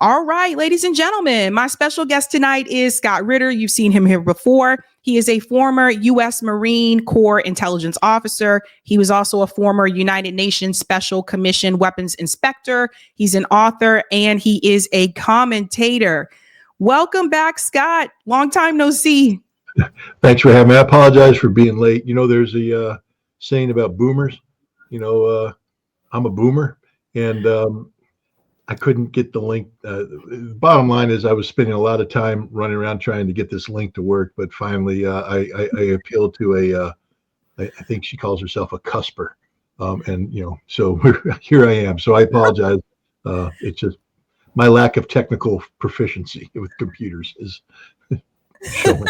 All right, ladies and gentlemen, my special guest tonight is Scott Ritter. You've seen him here before. He is a former U.S. Marine Corps intelligence officer. He was also a former United Nations Special Commission weapons inspector. He's an author and he is a commentator. Welcome back, Scott. Long time no see. Thanks for having me. I apologize for being late. You know, there's a saying about boomers. You know, I'm a boomer, and I couldn't get the link. The bottom line is I was spending a lot of time running around trying to get this link to work, but finally I appealed to I think she calls herself a cusper. And, you know, so here I am. So I apologize. It's just my lack of technical proficiency with computers is showing.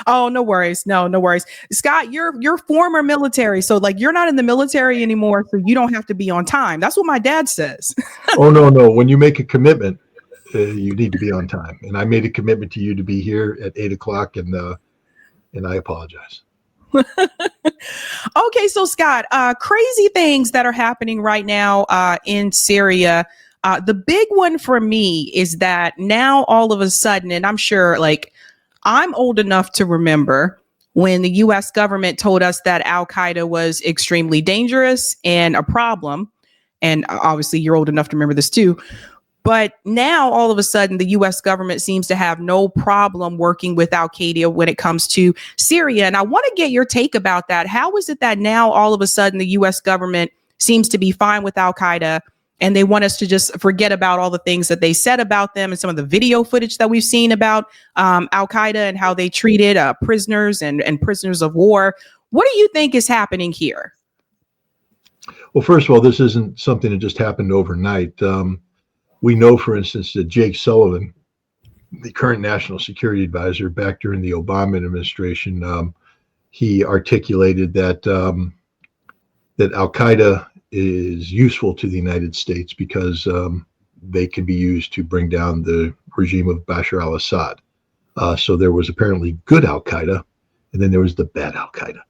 Oh, no worries. No worries. Scott, you're former military. So like you're not in the military anymore. So you don't have to be on time. That's what my dad says. Oh, no. When you make a commitment, you need to be on time. And I made a commitment to you to be here at 8:00 and I apologize. Okay. So Scott, crazy things that are happening right now in Syria. The big one for me is that now all of a sudden, and I'm sure like I'm old enough to remember when the U.S. government told us that Al-Qaeda was extremely dangerous and a problem. And obviously you're old enough to remember this too. But now all of a sudden the U.S. government seems to have no problem working with Al-Qaeda when it comes to Syria. And I want to get your take about that. How is it that now all of a sudden the U.S. government seems to be fine with Al-Qaeda and they want us to just forget about all the things that they said about them and some of the video footage that we've seen about Al-Qaeda and how they treated prisoners and prisoners of war? What do you think is happening here? Well, first of all, this isn't something that just happened overnight. We know, for instance, that Jake Sullivan, the current national security advisor back during the Obama administration, he articulated that Al-Qaeda is useful to the United States because they can be used to bring down the regime of Bashar al-Assad. So there was apparently good Al-Qaeda, and then there was the bad Al-Qaeda.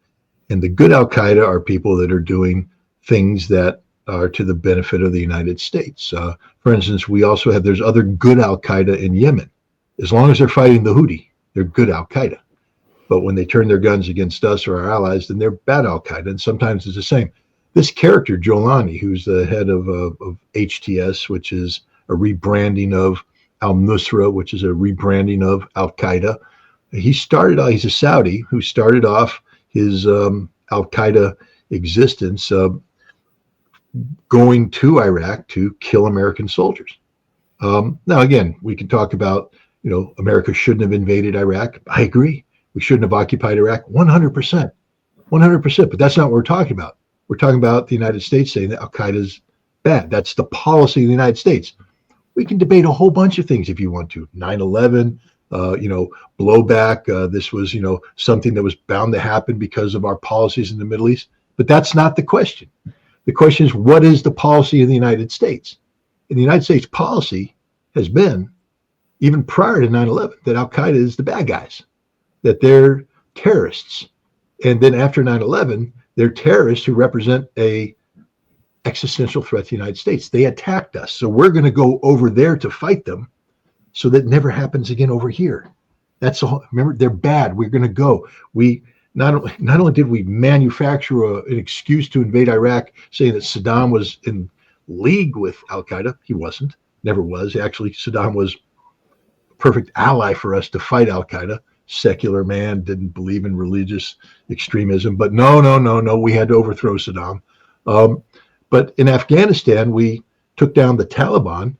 And the good Al-Qaeda are people that are doing things that are to the benefit of the United States. For instance, we also have, there's other good Al-Qaeda in Yemen. As long as they're fighting the Houthi, they're good Al-Qaeda. But when they turn their guns against us or our allies, then they're bad Al-Qaeda. And sometimes it's the same. This character, Jolani, who's the head of HTS, which is a rebranding of al-Nusra, which is a rebranding of Al-Qaeda. He's a Saudi who started off his Al-Qaeda existence going to Iraq to kill American soldiers. Now, again, we can talk about, you know, America shouldn't have invaded Iraq. I agree. We shouldn't have occupied Iraq 100%. 100%. But that's not what we're talking about. We're talking about the United States saying that Al-Qaeda is bad. That's the policy of the United States. We can debate a whole bunch of things if you want to. 9/11, you know, blowback. This was, you know, something that was bound to happen because of our policies in the Middle East. But that's not the question. The question is, what is the policy of the United States? And the United States policy has been, even prior to 9/11, that Al-Qaeda is the bad guys, that they're terrorists. And then after 9/11, they're terrorists who represent a existential threat to the United States. They attacked us. So we're going to go over there to fight them so that never happens again over here. That's all. Remember, they're bad. We're going to go. We not only did we manufacture an excuse to invade Iraq, saying that Saddam was in league with Al-Qaeda. He wasn't, never was. Actually, Saddam was a perfect ally for us to fight Al-Qaeda. Secular man, didn't believe in religious extremism, but no, we had to overthrow Saddam. But in Afghanistan, we took down the Taliban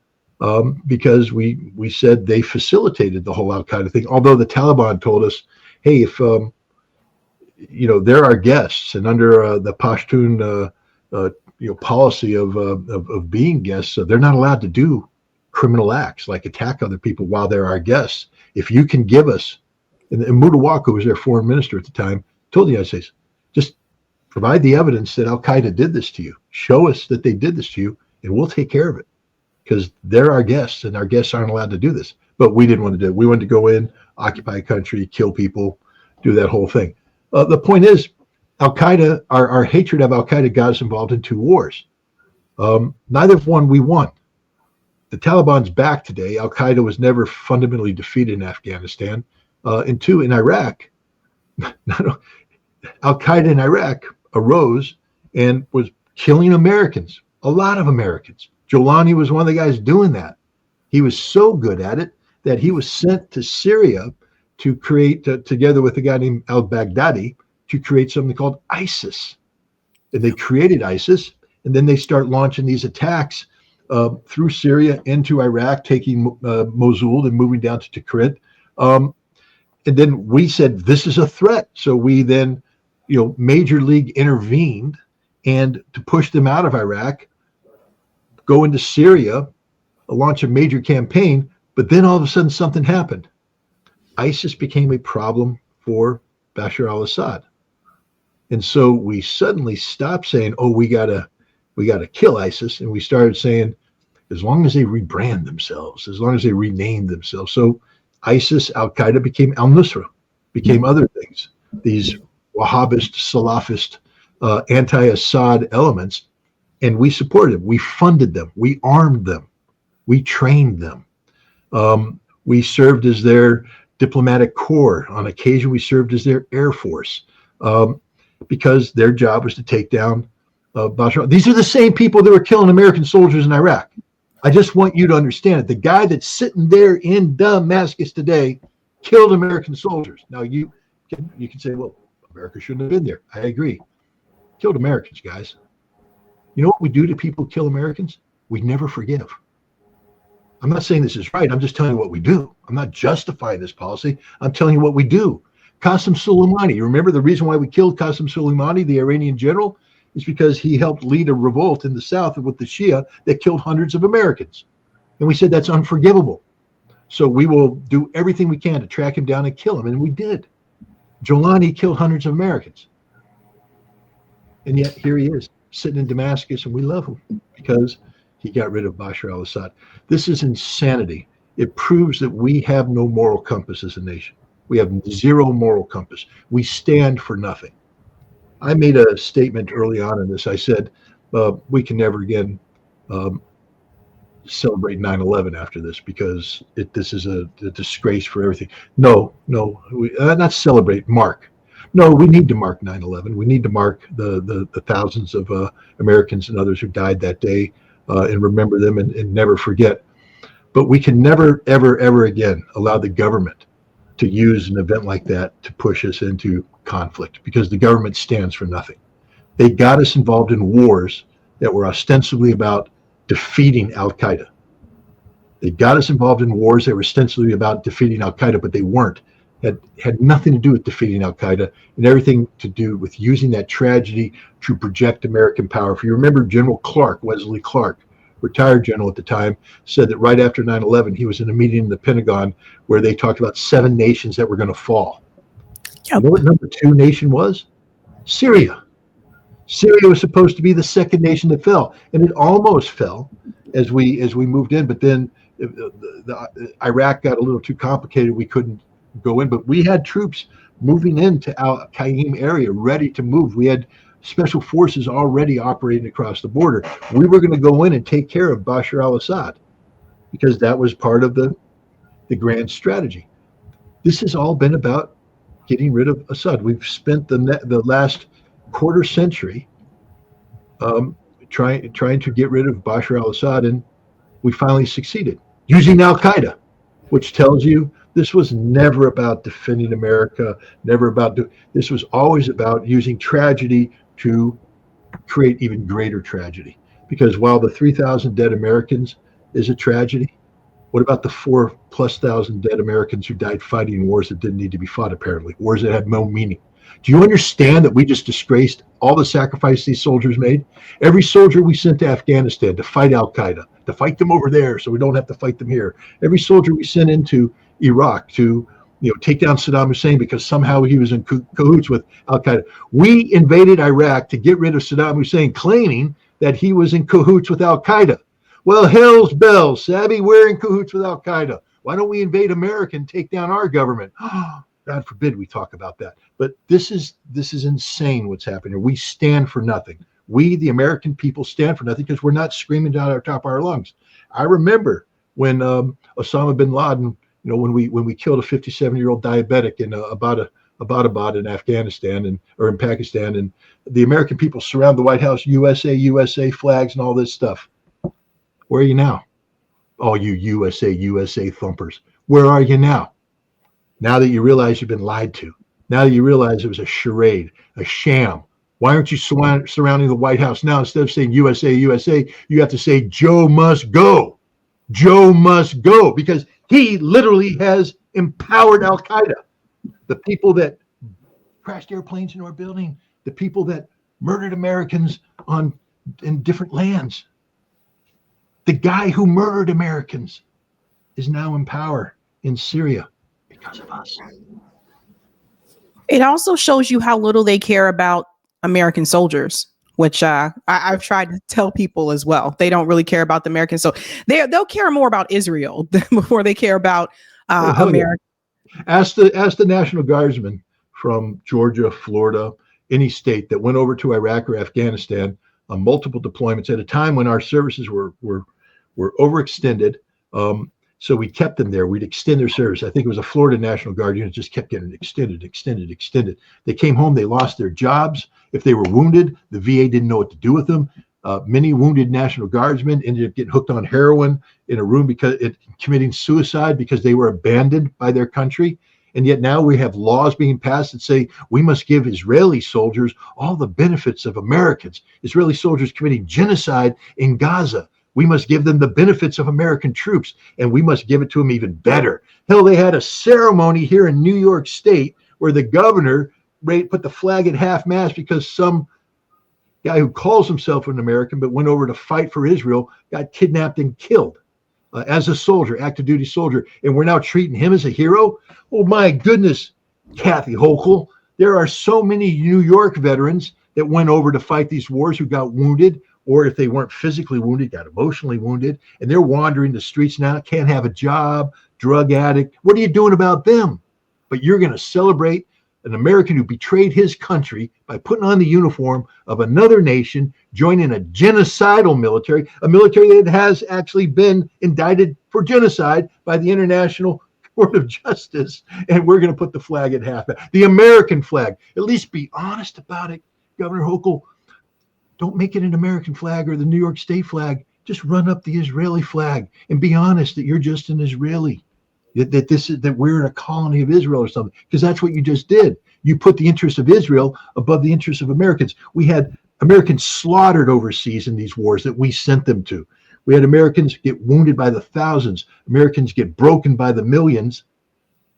because we said they facilitated the whole Al-Qaeda thing. Although the Taliban told us, hey, if you know, they're our guests, and under the Pashtun you know, policy of being guests, they're not allowed to do criminal acts like attack other people while they're our guests. If you can give us, and Mutawakkil, who was their foreign minister at the time, told the United States, just provide the evidence that Al-Qaeda did this to you. Show us that they did this to you, and we'll take care of it, because they're our guests, and our guests aren't allowed to do this. But we didn't want to do it. We wanted to go in, occupy a country, kill people, do that whole thing. The point is, Al-Qaeda, our hatred of Al-Qaeda got us involved in two wars. Neither one we won. the Taliban's back today. Al-Qaeda was never fundamentally defeated in Afghanistan. And two, in Iraq, Al-Qaeda in Iraq arose and was killing Americans, a lot of Americans. Jolani was one of the guys doing that. He was so good at it that he was sent to Syria to create, together with a guy named al-Baghdadi, to create something called ISIS. And they created ISIS, and then they start launching these attacks through Syria into Iraq, taking Mosul and moving down to Tikrit. And then we said, this is a threat. So we then, Major League intervened and to push them out of Iraq, go into Syria, launch a major campaign. But then all of a sudden something happened. ISIS became a problem for Bashar al-Assad. And so we suddenly stopped saying, oh, we gotta kill ISIS. And we started saying, as long as they rebrand themselves, as long as they rename themselves. So ISIS, Al-Qaeda became Al-Nusra, became other things. These Wahhabist, Salafist, anti-Assad elements. And we supported them. We funded them. We armed them. We trained them. We served as their diplomatic corps. On occasion, we served as their air force because their job was to take down Bashar. These are the same people that were killing American soldiers in Iraq. I just want you to understand it. The guy that's sitting there in Damascus today killed American soldiers. Now, you can say, well, America shouldn't have been there. I agree. Killed Americans, guys. You know what we do to people who kill Americans? We never forgive. I'm not saying this is right. I'm just telling you what we do. I'm not justifying this policy. I'm telling you what we do. Qasem Soleimani, you remember the reason why we killed Qasem Soleimani, the Iranian general, is because he helped lead a revolt in the south with the Shia that killed hundreds of Americans. And we said that's unforgivable. So we will do everything we can to track him down and kill him. And we did. Jolani killed hundreds of Americans. And yet here he is, sitting in Damascus, and we love him because he got rid of Bashar al-Assad. This is insanity. It proves that we have no moral compass as a nation. We have zero moral compass. We stand for nothing. I made a statement early on in this. I said, we can never again celebrate 9/11 after this because this is a disgrace for everything. No, not celebrate, mark. No, we need to mark 9/11. We need to mark the thousands of Americans and others who died that day and remember them and never forget. But we can never, ever, ever again allow the government to use an event like that to push us into conflict because the government stands for nothing. They got us involved in wars that were ostensibly about defeating Al-Qaeda. They got us involved in wars that were ostensibly about defeating Al-Qaeda, but they weren't. Had nothing to do with defeating Al-Qaeda and everything to do with using that tragedy to project American power. If you remember General Clark, Wesley Clark, retired general at the time, said that right after 9/11, he was in a meeting in the Pentagon where they talked about 7 nations that were going to fall. Yep. You know what number 2 nation was? Syria. Syria was supposed to be the second nation that fell, and it almost fell as we moved in. But then Iraq got a little too complicated. We couldn't go in, but we had troops moving into Al-Qaim area ready to move. We had special forces already operating across the border. We were going to go in and take care of Bashar al-Assad because that was part of the grand strategy. This has all been about getting rid of Assad. We've spent the last quarter century trying to get rid of Bashar al-Assad, and we finally succeeded using Al-Qaeda, which tells you this was never about defending America, never about this was always about using tragedy to create even greater tragedy. Because while the 3,000 dead Americans is a tragedy, what about the 4,000+ dead Americans who died fighting wars that didn't need to be fought, apparently, wars that had no meaning? Do you understand that we just disgraced all the sacrifice these soldiers made? Every soldier we sent to Afghanistan to fight Al-Qaeda, to fight them over there so we don't have to fight them here. Every soldier we sent into Iraq to take down Saddam Hussein because somehow he was in cahoots with Al-Qaeda. We invaded Iraq to get rid of Saddam Hussein, claiming that he was in cahoots with Al-Qaeda. Well, hell's bells, Sabby, we're in cahoots with Al-Qaeda. Why don't we invade America and take down our government? God forbid we talk about that. But this is insane what's happening. We stand for nothing. We, the American people, stand for nothing because we're not screaming down our top of our lungs. I remember when Osama bin Laden, when we killed a 57-year-old diabetic in Abbottabad in Afghanistan or in Pakistan, and the American people surround the White House, USA flags and all this stuff. Where are you now? All you USA thumpers. Where are you now? Now that you realize you've been lied to, now that you realize it was a charade, a sham, why aren't you surrounding the White House now? Instead of saying USA, you have to say Joe must go. Joe must go, because he literally has empowered Al-Qaeda. The people that crashed airplanes into our building, the people that murdered Americans in different lands. The guy who murdered Americans is now in power in Syria because of us. It also shows you how little they care about American soldiers, which I've tried to tell people as well. They don't really care about the Americans. So they'll care more about Israel before they care about America. Ask the National Guardsmen from Georgia, Florida, any state that went over to Iraq or Afghanistan on multiple deployments at a time when our services were overextended. So we kept them there. We'd extend their service. I think it was a Florida National Guard unit, just kept getting extended. They came home, they lost their jobs. If they were wounded, the VA didn't know what to do with them. Many wounded National Guardsmen ended up getting hooked on heroin in a room committing suicide because they were abandoned by their country. And yet now we have laws being passed that say we must give Israeli soldiers all the benefits of Americans. Israeli soldiers committing genocide in Gaza. We must give them the benefits of American troops, and we must give it to them even better. Hell, they had a ceremony here in New York State where the governor put the flag at half-mast because some guy who calls himself an American but went over to fight for Israel got kidnapped and killed as a soldier, active duty soldier, and we're now treating him as a hero? Oh my goodness, Kathy Hochul. There are so many New York veterans that went over to fight these wars who got wounded, or if they weren't physically wounded, got emotionally wounded, and they're wandering the streets now, can't have a job, drug addict. What are you doing about them? But you're going to celebrate an American who betrayed his country by putting on the uniform of another nation, joining a genocidal military, a military that has actually been indicted for genocide by the International Court of Justice, and we're going to put the flag at half. The American flag. At least be honest about it, Governor Hochul. Don't make it an American flag or the New York State flag. Just run up the Israeli flag and be honest that you're just an Israeli, that we're in a colony of Israel or something, because that's what you just did. You put the interests of Israel above the interests of Americans. We had Americans slaughtered overseas in these wars that we sent them to. We had Americans get wounded by the thousands, Americans get broken by the millions,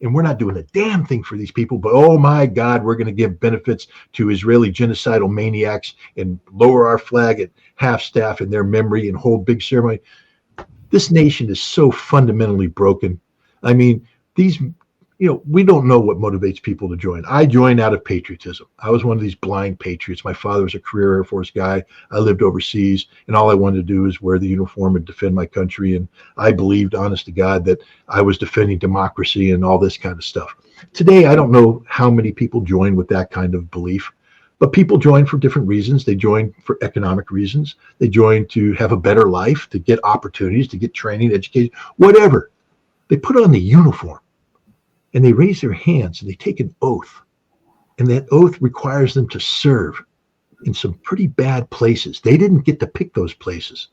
and we're not doing a damn thing for these people. But oh my God, we're going to give benefits to Israeli genocidal maniacs and lower our flag at half-staff in their memory and hold big ceremony. This nation is so fundamentally broken. I mean, we don't know what motivates people to join. I joined out of patriotism. I was one of these blind patriots. My father was a career Air Force guy. I lived overseas, and all I wanted to do is wear the uniform and defend my country. And I believed, honest to God, that I was defending democracy and all this kind of stuff. Today, I don't know how many people join with that kind of belief, but people join for different reasons. They join for economic reasons. They join to have a better life, to get opportunities, to get training, education, whatever. They put on the uniform. And they raise their hands and they take an oath. And that oath requires them to serve in some pretty bad places. They didn't get to pick those places.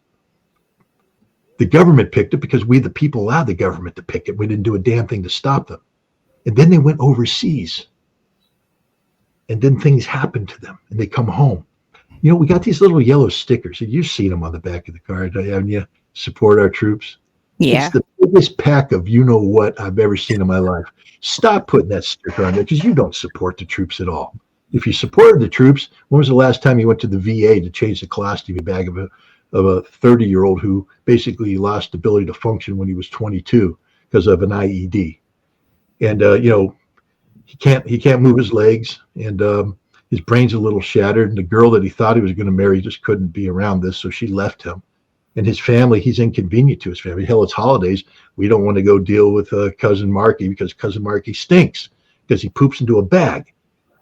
The government picked it because we, the people, allowed the government to pick it. We didn't do a damn thing to stop them. And then they went overseas. And then things happened to them and they come home. We got these little yellow stickers. And you've seen them on the back of the car, haven't you? Support our troops. Yeah. It's the biggest pack of what I've ever seen in my life. Stop putting that sticker on there because you don't support the troops at all. If you supported the troops, when was the last time you went to the VA to change the colostomy bag of a 30-year-old who basically lost the ability to function when he was 22 because of an IED? And he can't move his legs, and his brain's a little shattered. And the girl that he thought he was going to marry just couldn't be around this, so she left him. And his family, he's inconvenient to his family. Hell, it's holidays. We don't want to go deal with Cousin Marky because Cousin Marky stinks because he poops into a bag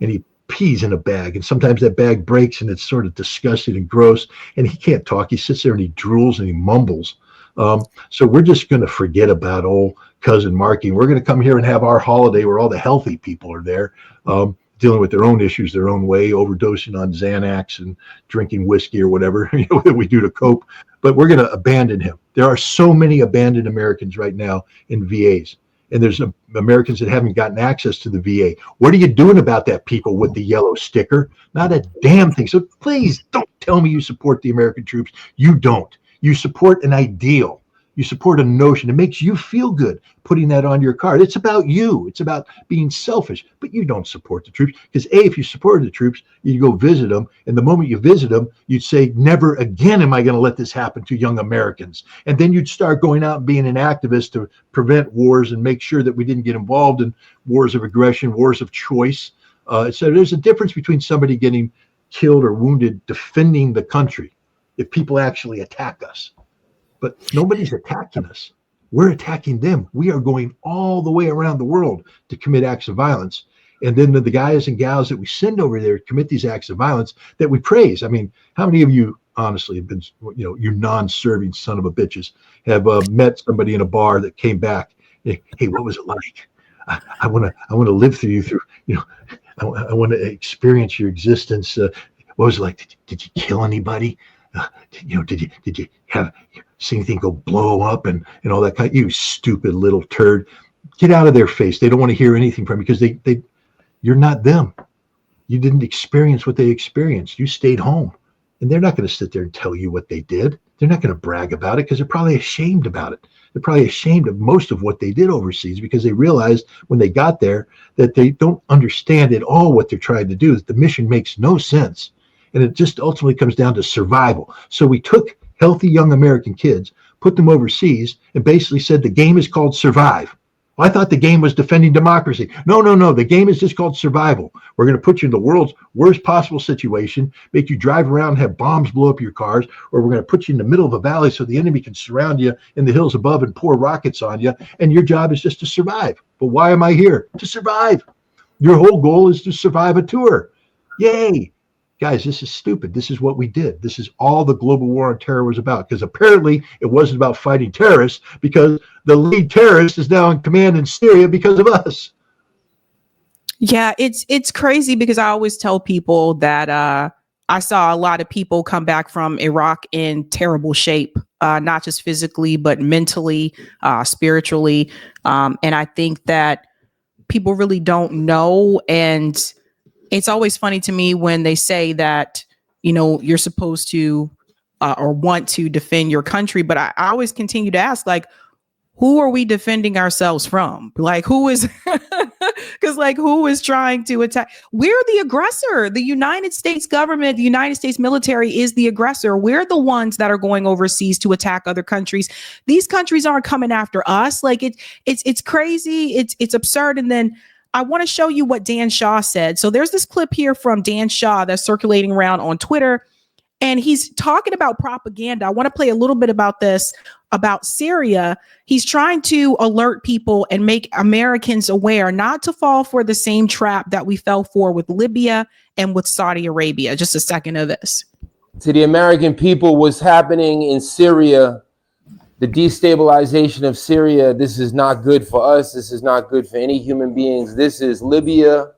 and he pees in a bag. And sometimes that bag breaks and it's sort of disgusting and gross. And he can't talk. He sits there and he drools and he mumbles. So we're just going to forget about old cousin Marky. We're going to come here and have our holiday where all the healthy people are there, dealing with their own issues their own way, overdosing on Xanax and drinking whiskey or whatever that we do to cope. But we're going to abandon him. There are so many abandoned Americans right now in VAs. And there's Americans that haven't gotten access to the VA. What are you doing about that, people with the yellow sticker? Not a damn thing. So please don't tell me you support the American troops. You don't. You support an ideal. You support a notion. It makes you feel good putting that on your card. It's about you. It's about being selfish. But you don't support the troops because, A, if you supported the troops, you go visit them. And the moment you visit them, you'd say, never again am I going to let this happen to young Americans. And then you'd start going out and being an activist to prevent wars and make sure that we didn't get involved in wars of aggression, wars of choice. So there's a difference between somebody getting killed or wounded defending the country if people actually attack us. But nobody's attacking us. We're attacking them. We are going all the way around the world to commit acts of violence. And then the guys and gals that we send over there to commit these acts of violence that we praise. I mean, how many of you honestly have been, you non-serving son of a bitches, have met somebody in a bar that came back? Hey, what was it like? I want to live through you through, I want to experience your existence. What was it like? Did you kill anybody? Did you have see anything go blow up and all that kind? You stupid little turd, get out of their face. They don't want to hear anything from you because you're not them. You didn't experience what they experienced. You stayed home, and they're not going to sit there and tell you what they did. They're not going to brag about it because they're probably ashamed about it. They're probably ashamed of most of what they did overseas because they realized when they got there that they don't understand at all what they're trying to do. The mission makes no sense. And it just ultimately comes down to survival. So we took healthy young American kids, put them overseas, and basically said the game is called survive. Well, I thought the game was defending democracy. No. The game is just called survival. We're going to put you in the world's worst possible situation, make you drive around and have bombs blow up your cars, or we're going to put you in the middle of a valley so the enemy can surround you in the hills above and pour rockets on you, and your job is just to survive. But why am I here? To survive. Your whole goal is to survive a tour. Yay. Guys, this is stupid. This is what we did. This is all the global war on terror was about, because apparently it wasn't about fighting terrorists, because the lead terrorist is now in command in Syria because of us. Yeah, it's crazy because I always tell people that I saw a lot of people come back from Iraq in terrible shape, not just physically, but mentally, spiritually. And I think that people really don't know. And it's always funny to me when they say that, you're supposed to or want to defend your country. But I always continue to ask, like, who are we defending ourselves from? Like, who is because who is trying to attack? We're the aggressor. The United States government, the United States military is the aggressor. We're the ones that are going overseas to attack other countries. These countries aren't coming after us. Like it's crazy. It's absurd. And then I want to show you what Dan Shaw said. So there's this clip here from Dan Shaw that's circulating around on Twitter, and he's talking about propaganda. I want to play a little bit about this, about Syria. He's trying to alert people and make Americans aware not to fall for the same trap that we fell for with Libya and with Saudi Arabia. Just a second of this. To the American people, what's happening in Syria, the destabilization of Syria, this is not good for us. This is not good for any human beings. This is Libya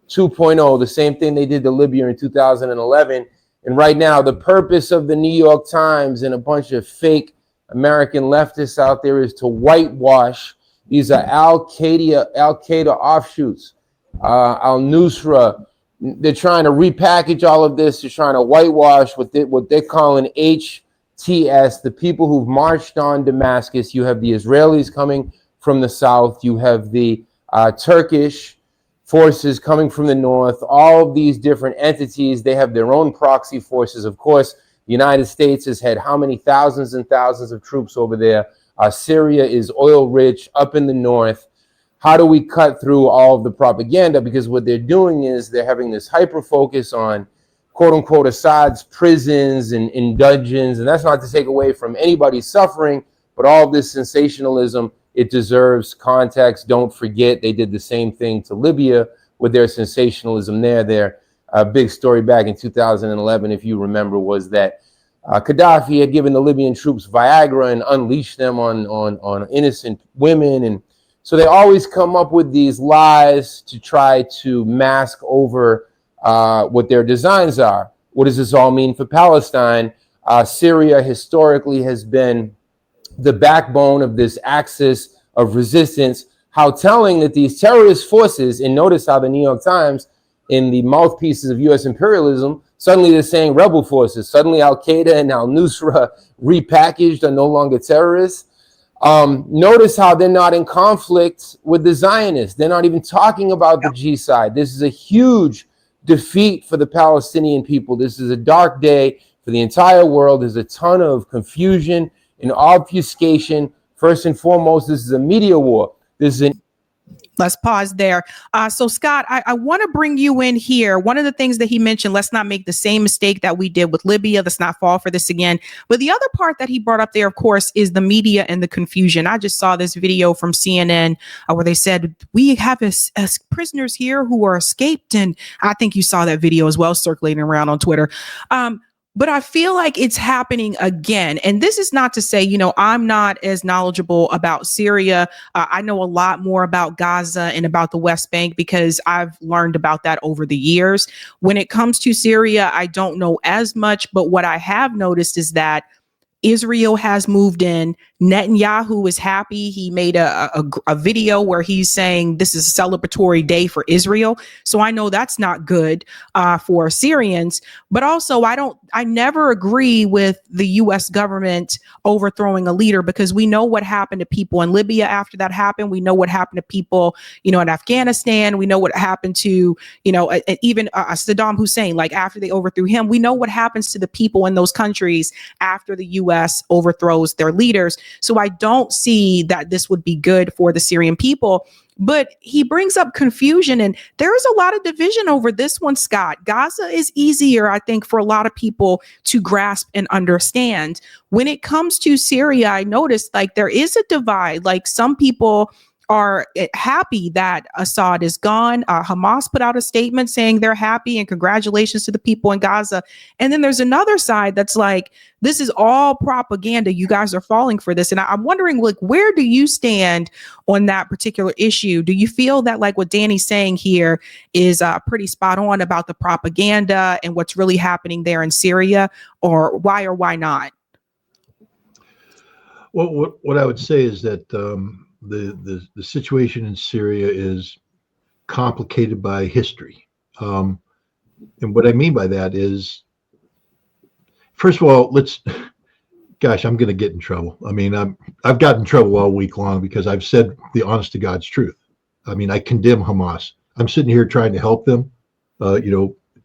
2.0, the same thing they did to Libya in 2011. And right now, the purpose of the New York Times and a bunch of fake American leftists out there is to whitewash. These are Al-Qaeda offshoots, Al-Nusra. They're trying to repackage all of this. They're trying to whitewash what they're calling HTS, the people who've marched on Damascus. You have the Israelis coming from the south. You have the Turkish forces coming from the north. All of these different entities, they have their own proxy forces. Of course, the United States has had how many thousands and thousands of troops over there. Syria is oil rich up in the north. How do we cut through all of the propaganda? Because what they're doing is they're having this hyper focus on quote unquote Assad's prisons and in dungeons. And that's not to take away from anybody's suffering, but all of this sensationalism, it deserves context. Don't forget, they did the same thing to Libya with their sensationalism there. Their big story back in 2011, if you remember, was that Gaddafi had given the Libyan troops Viagra and unleashed them on innocent women. And so they always come up with these lies to try to mask over what their designs are. What does this all mean for Palestine? Syria historically has been the backbone of this axis of resistance. How telling that these terrorist forces, and notice how the New York Times, in the mouthpieces of U.S. imperialism, suddenly they're saying rebel forces. Suddenly Al-Qaeda and Al-Nusra repackaged are no longer terrorists. Notice how they're not in conflict with the Zionists. They're not even talking about the G side. This is a huge defeat for the Palestinian people. This is a dark day for the entire world. There's a ton of confusion and obfuscation. First and foremost, this is a media war. This is an Let's pause there. So, Scott, I want to bring you in here. One of the things that he mentioned, let's not make the same mistake that we did with Libya. Let's not fall for this again. But the other part that he brought up there, of course, is the media and the confusion. I just saw this video from CNN where they said, we have as prisoners here who are escaped. And I think you saw that video as well circulating around on Twitter. But I feel like it's happening again. And this is not to say, you know, I'm not as knowledgeable about Syria. I know a lot more about Gaza and about the West Bank because I've learned about that over the years. When it comes to Syria, I don't know as much. But what I have noticed is that Israel has moved in. Netanyahu is happy. He made a video where he's saying this is a celebratory day for Israel. So I know that's not good for Syrians. But also, I never agree with the U.S. government overthrowing a leader because we know what happened to people in Libya after that happened. We know what happened to people, you know, in Afghanistan. We know what happened to, you know, even Saddam Hussein, like after they overthrew him. We know what happens to the people in those countries after the U.S. overthrows their leaders. So I don't see that this would be good for the Syrian people. But he brings up confusion, and there is a lot of division over this one, Scott. Gaza is easier, I think, for a lot of people to grasp and understand. When it comes to Syria, I noticed like there is a divide. Like some people are happy that Assad is gone. Hamas put out a statement saying they're happy and congratulations to the people in Gaza. And then there's another side that's like, this is all propaganda. You guys are falling for this. And I'm wondering, like, where do you stand on that particular issue? Do you feel that like what Danny's saying here is pretty spot on about the propaganda and what's really happening there in Syria, or why not? Well, what I would say is that the situation in Syria is complicated by history. And what I mean by that is, first of all, I'm going to get in trouble. I mean, I've gotten in trouble all week long because I've said the honest to God's truth. I mean, I condemn Hamas. I'm sitting here trying to help them,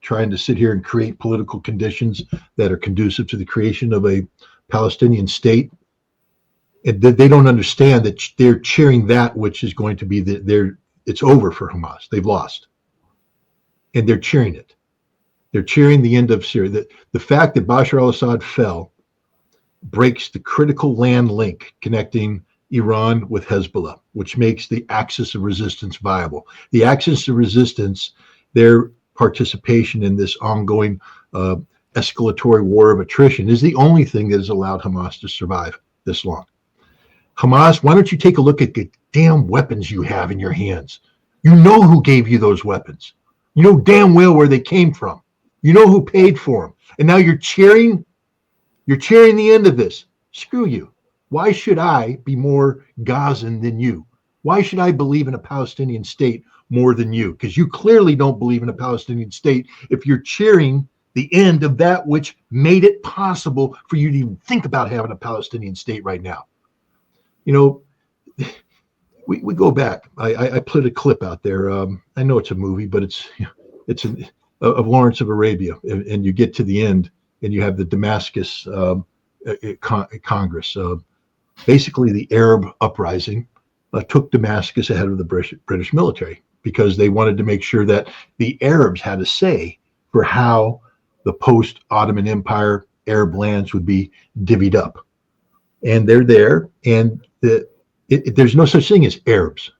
trying to sit here and create political conditions that are conducive to the creation of a Palestinian state. And they don't understand that they're cheering that which is going to be it's over for Hamas. They've lost. And they're cheering it. They're cheering the end of Syria. The fact that Bashar al-Assad fell breaks the critical land link connecting Iran with Hezbollah, which makes the axis of resistance viable. The axis of resistance, their participation in this ongoing escalatory war of attrition, is the only thing that has allowed Hamas to survive this long. Hamas, why don't you take a look at the damn weapons you have in your hands? You know who gave you those weapons. You know damn well where they came from. You know who paid for them. And now you're cheering the end of this. Screw you. Why should I be more Gazan than you? Why should I believe in a Palestinian state more than you? Because you clearly don't believe in a Palestinian state if you're cheering the end of that which made it possible for you to even think about having a Palestinian state right now. You know, we go back. I put a clip out there. I know it's a movie, but it's of Lawrence of Arabia, and you get to the end, and you have the Damascus Congress. Basically, the Arab uprising took Damascus ahead of the British military because they wanted to make sure that the Arabs had a say for how the post-Ottoman Empire Arab lands would be divvied up. And they're there, and there's no such thing as Arabs.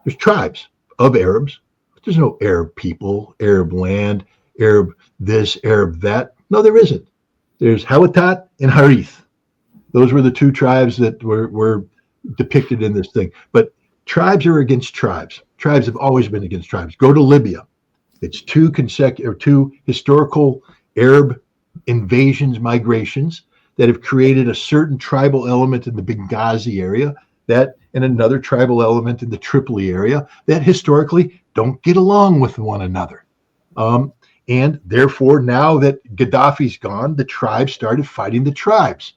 There's tribes of Arabs, but there's no Arab people, Arab land, Arab this, Arab that. No, there isn't. There's Hawatat and Harith. Those were the two tribes that were depicted in this thing. But tribes are against tribes. Tribes have always been against tribes. Go to Libya. It's two historical Arab invasions, migrations that have created a certain tribal element in the Benghazi area, that and another tribal element in the Tripoli area that historically don't get along with one another. And therefore, now that Gaddafi's gone, the tribes started fighting the tribes.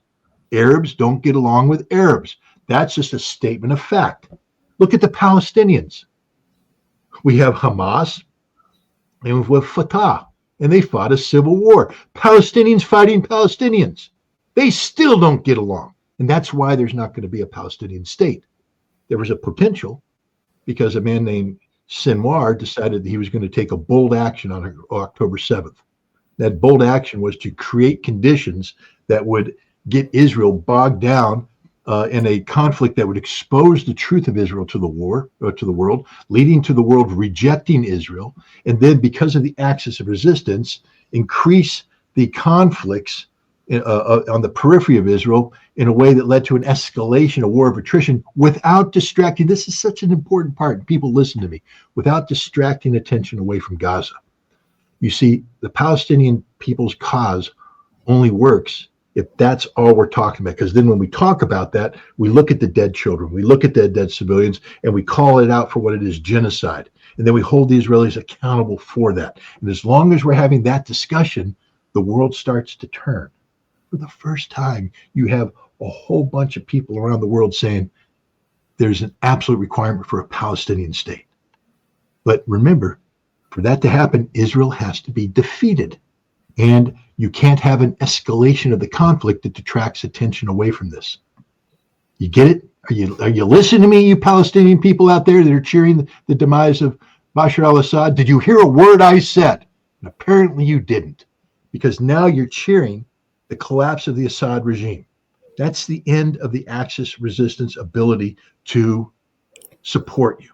Arabs don't get along with Arabs. That's just a statement of fact. Look at the Palestinians. We have Hamas and we have Fatah, and they fought a civil war. Palestinians fighting Palestinians. They still don't get along. And that's why there's not going to be a Palestinian state. There was a potential because a man named Sinwar decided that he was going to take a bold action on October 7th. That bold action was to create conditions that would get Israel bogged down in a conflict that would expose the truth of Israel to the world, leading to the world rejecting Israel, and then because of the axis of resistance, increase the conflicts on the periphery of Israel in a way that led to an escalation, a war of attrition, without distracting. This is such an important part. People listen to me. Without distracting attention away from Gaza. You see, the Palestinian people's cause only works if that's all we're talking about. Because then when we talk about that, we look at the dead children, we look at the dead civilians, and we call it out for what it is, genocide. And then we hold the Israelis accountable for that. And as long as we're having that discussion, the world starts to turn. For the first time, you have a whole bunch of people around the world saying there's an absolute requirement for a Palestinian state. But remember, for that to happen, Israel has to be defeated. And you can't have an escalation of the conflict that detracts attention away from this. You get it? Are you listening to me, you Palestinian people out there that are cheering the demise of Bashar al-Assad? Did you hear a word I said? And apparently you didn't, because now you're cheering the collapse of the Assad regime. That's the end of the Axis resistance ability to support you.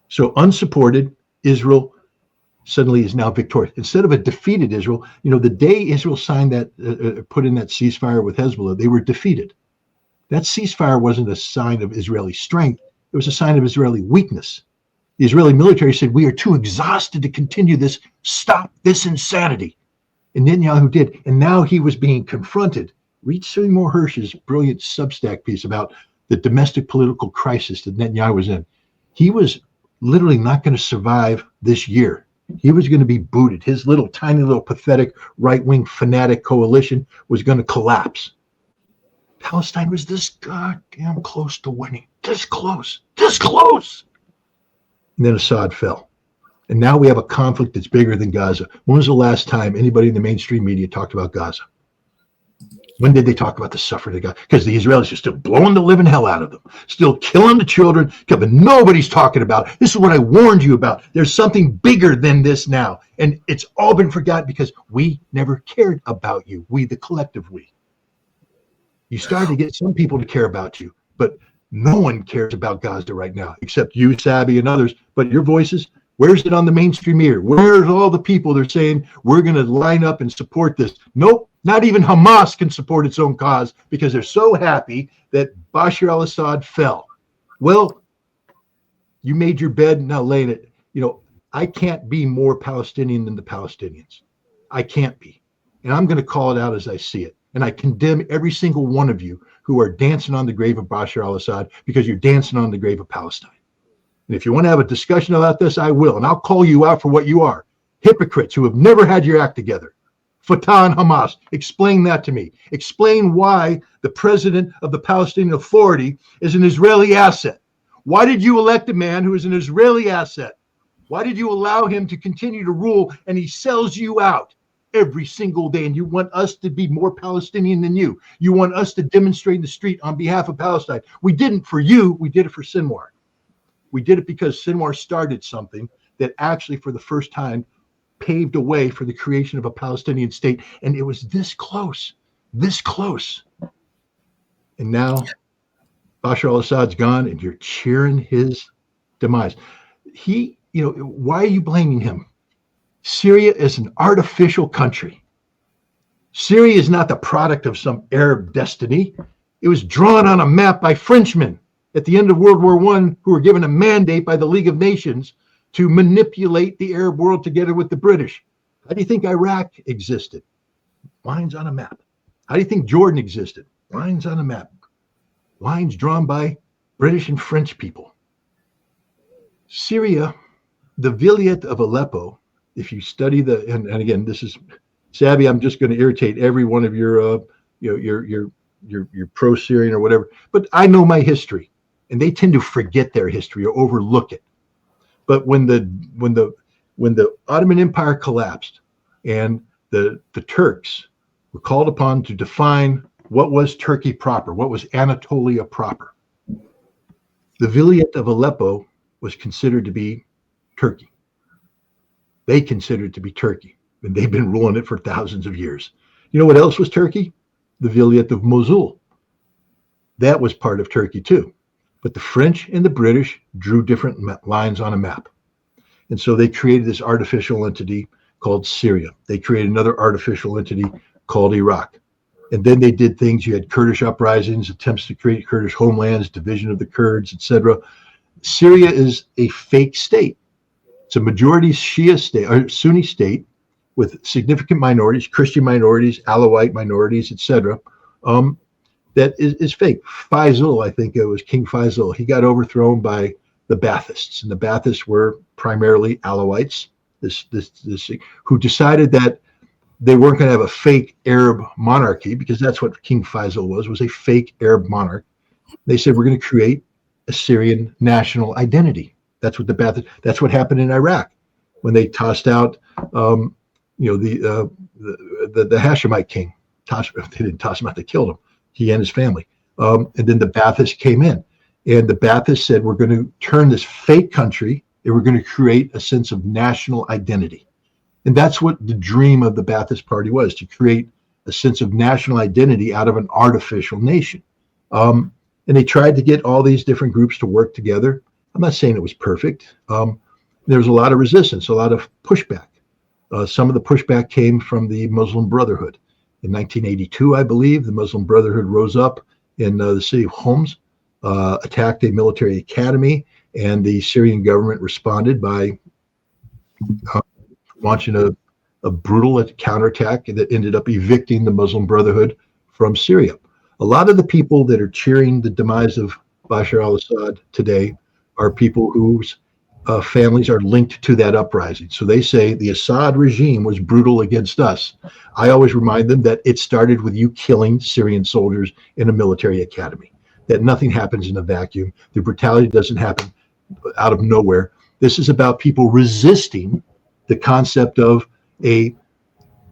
So unsupported, Israel suddenly is now victorious. Instead of a defeated Israel, the day Israel signed that, put in that ceasefire with Hezbollah, they were defeated. That ceasefire wasn't a sign of Israeli strength. It was a sign of Israeli weakness. The Israeli military said, we are too exhausted to continue this. Stop this insanity. And Netanyahu did. And now he was being confronted. Read Seymour Hersh's brilliant Substack piece about the domestic political crisis that Netanyahu was in. He was literally not going to survive this year. He was going to be booted. His little, tiny, little, pathetic, right-wing fanatic coalition was going to collapse. Palestine was this goddamn close to winning. This close. And then Assad fell. And now we have a conflict that's bigger than Gaza. When was the last time anybody in the mainstream media talked about Gaza? When did they talk about the suffering of Gaza? Because the Israelis are still blowing the living hell out of them, still killing the children, but nobody's talking about it. This is what I warned you about. There's something bigger than this now. And it's all been forgotten because we never cared about you. We, the collective we. You started to get some people to care about you, but no one cares about Gaza right now, except you, Sabby, and others. But your voices, where's it on the mainstream media? Where's all the people that are saying we're going to line up and support this? Nope, not even Hamas can support its own cause because they're so happy that Bashar al-Assad fell. Well, you made your bed, now lay in it. I can't be more Palestinian than the Palestinians. I can't be. And I'm going to call it out as I see it. And I condemn every single one of you who are dancing on the grave of Bashar al-Assad because you're dancing on the grave of Palestine. And if you want to have a discussion about this, I will. And I'll call you out for what you are. Hypocrites who have never had your act together. Fatah and Hamas. Explain that to me. Explain why the president of the Palestinian Authority is an Israeli asset. Why did you elect a man who is an Israeli asset? Why did you allow him to continue to rule and he sells you out every single day? And you want us to be more Palestinian than you. You want us to demonstrate in the street on behalf of Palestine. We didn't for you. We did it for Sinwar. We did it because Sinwar started something that actually for the first time paved a way for the creation of a Palestinian state. And it was this close. And now Bashar al-Assad's gone and you're cheering his demise. Why are you blaming him? Syria is an artificial country. Syria is not the product of some Arab destiny. It was drawn on a map by Frenchmen at the end of World War I, who were given a mandate by the League of Nations to manipulate the Arab world together with the British. How do you think Iraq existed? Lines on a map. How do you think Jordan existed? Lines on a map. Lines drawn by British and French people. Syria, the Vilayet of Aleppo, if you study and again, this is, Sabby, I'm just going to irritate every one of your pro-Syrian or whatever, but I know my history, and they tend to forget their history or overlook it. But when the Ottoman Empire collapsed and the Turks were called upon to define what was Turkey proper, what was Anatolia proper, the Vilayet of Aleppo was considered to be Turkey. They considered it to be Turkey, and they've been ruling it for thousands of years. You know what else was Turkey? The Vilayet of Mosul. That was part of Turkey too. But the French and the British drew different lines on a map. And so they created this artificial entity called Syria. They created another artificial entity called Iraq. And then they did things. You had Kurdish uprisings, attempts to create Kurdish homelands, division of the Kurds, etc. Syria is a fake state. It's a majority Shia state or Sunni state with significant minorities, Christian minorities, Alawite minorities, etc. That is fake. Faisal, I think it was King Faisal, he got overthrown by the Baathists, and the Baathists were primarily Alawites, who decided that they weren't going to have a fake Arab monarchy, because that's what King Faisal was a fake Arab monarch. They said, we're going to create a Syrian national identity. That's what that's what happened in Iraq when they tossed out, the Hashemite king. They didn't toss him out; they killed him. He and his family. And then the Baathists came in, and the Baathists said, we're going to turn this fake country, and we're going to create a sense of national identity. And that's what the dream of the Ba'athist Party was, to create a sense of national identity out of an artificial nation. And they tried to get all these different groups to work together. I'm not saying it was perfect. There was a lot of resistance, a lot of pushback. Some of the pushback came from the Muslim Brotherhood. In 1982, I believe, the Muslim Brotherhood rose up in the city of Homs, attacked a military academy, and the Syrian government responded by launching a brutal counterattack that ended up evicting the Muslim Brotherhood from Syria. A lot of the people that are cheering the demise of Bashar al-Assad today are people whose families are linked to that uprising. So they say the Assad regime was brutal against us. I always remind them that it started with you killing Syrian soldiers in a military academy, that nothing happens in a vacuum. The brutality doesn't happen out of nowhere. This is about people resisting the concept of a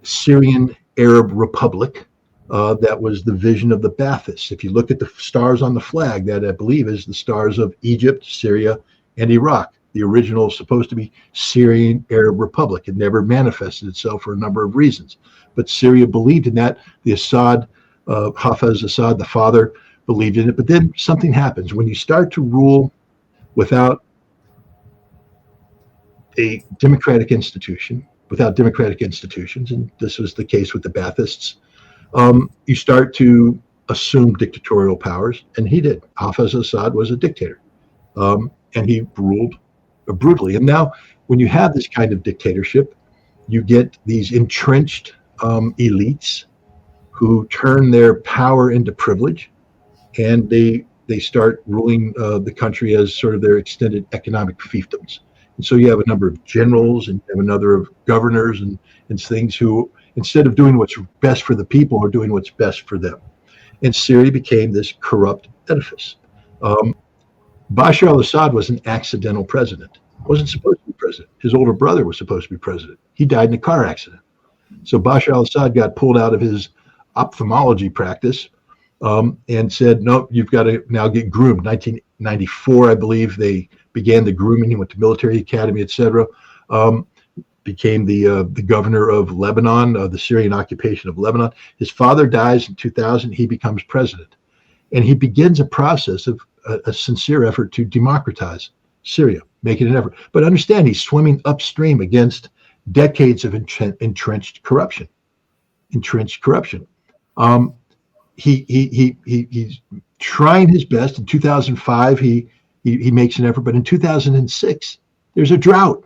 Syrian Arab Republic. That was the vision of the Baathists. If you look at the stars on the flag, that I believe is the stars of Egypt, Syria, and Iraq. The original supposed to be Syrian Arab Republic. It never manifested itself for a number of reasons. But Syria believed in that. The Assad, Hafez Assad, the father, believed in it. But then something happens. When you start to rule without a democratic institution, without democratic institutions, and this was the case with the Baathists, you start to assume dictatorial powers, and he did. Hafez Assad was a dictator, and he ruled brutally. And now, when you have this kind of dictatorship, you get these entrenched elites who turn their power into privilege, and they start ruling the country as sort of their extended economic fiefdoms. And so you have a number of generals, and you have another of governors and things who, instead of doing what's best for the people, are doing what's best for them. And Syria became this corrupt edifice. Bashar al-Assad was an accidental president. Wasn't supposed to be president. His older brother was supposed to be president. He died in a car accident. So Bashar al-Assad got pulled out of his ophthalmology practice and said, no, you've got to now get groomed. 1994, I believe, they began the grooming. He went to military academy, etc. Became the governor of Lebanon, the Syrian occupation of Lebanon. His father dies in 2000. He becomes president. And he begins a process of a sincere effort to democratize Syria, making an effort. But understand, he's swimming upstream against decades of entrenched corruption. entrenched corruption. He's trying his best. In 2005, he makes an effort, but in 2006, there's a drought.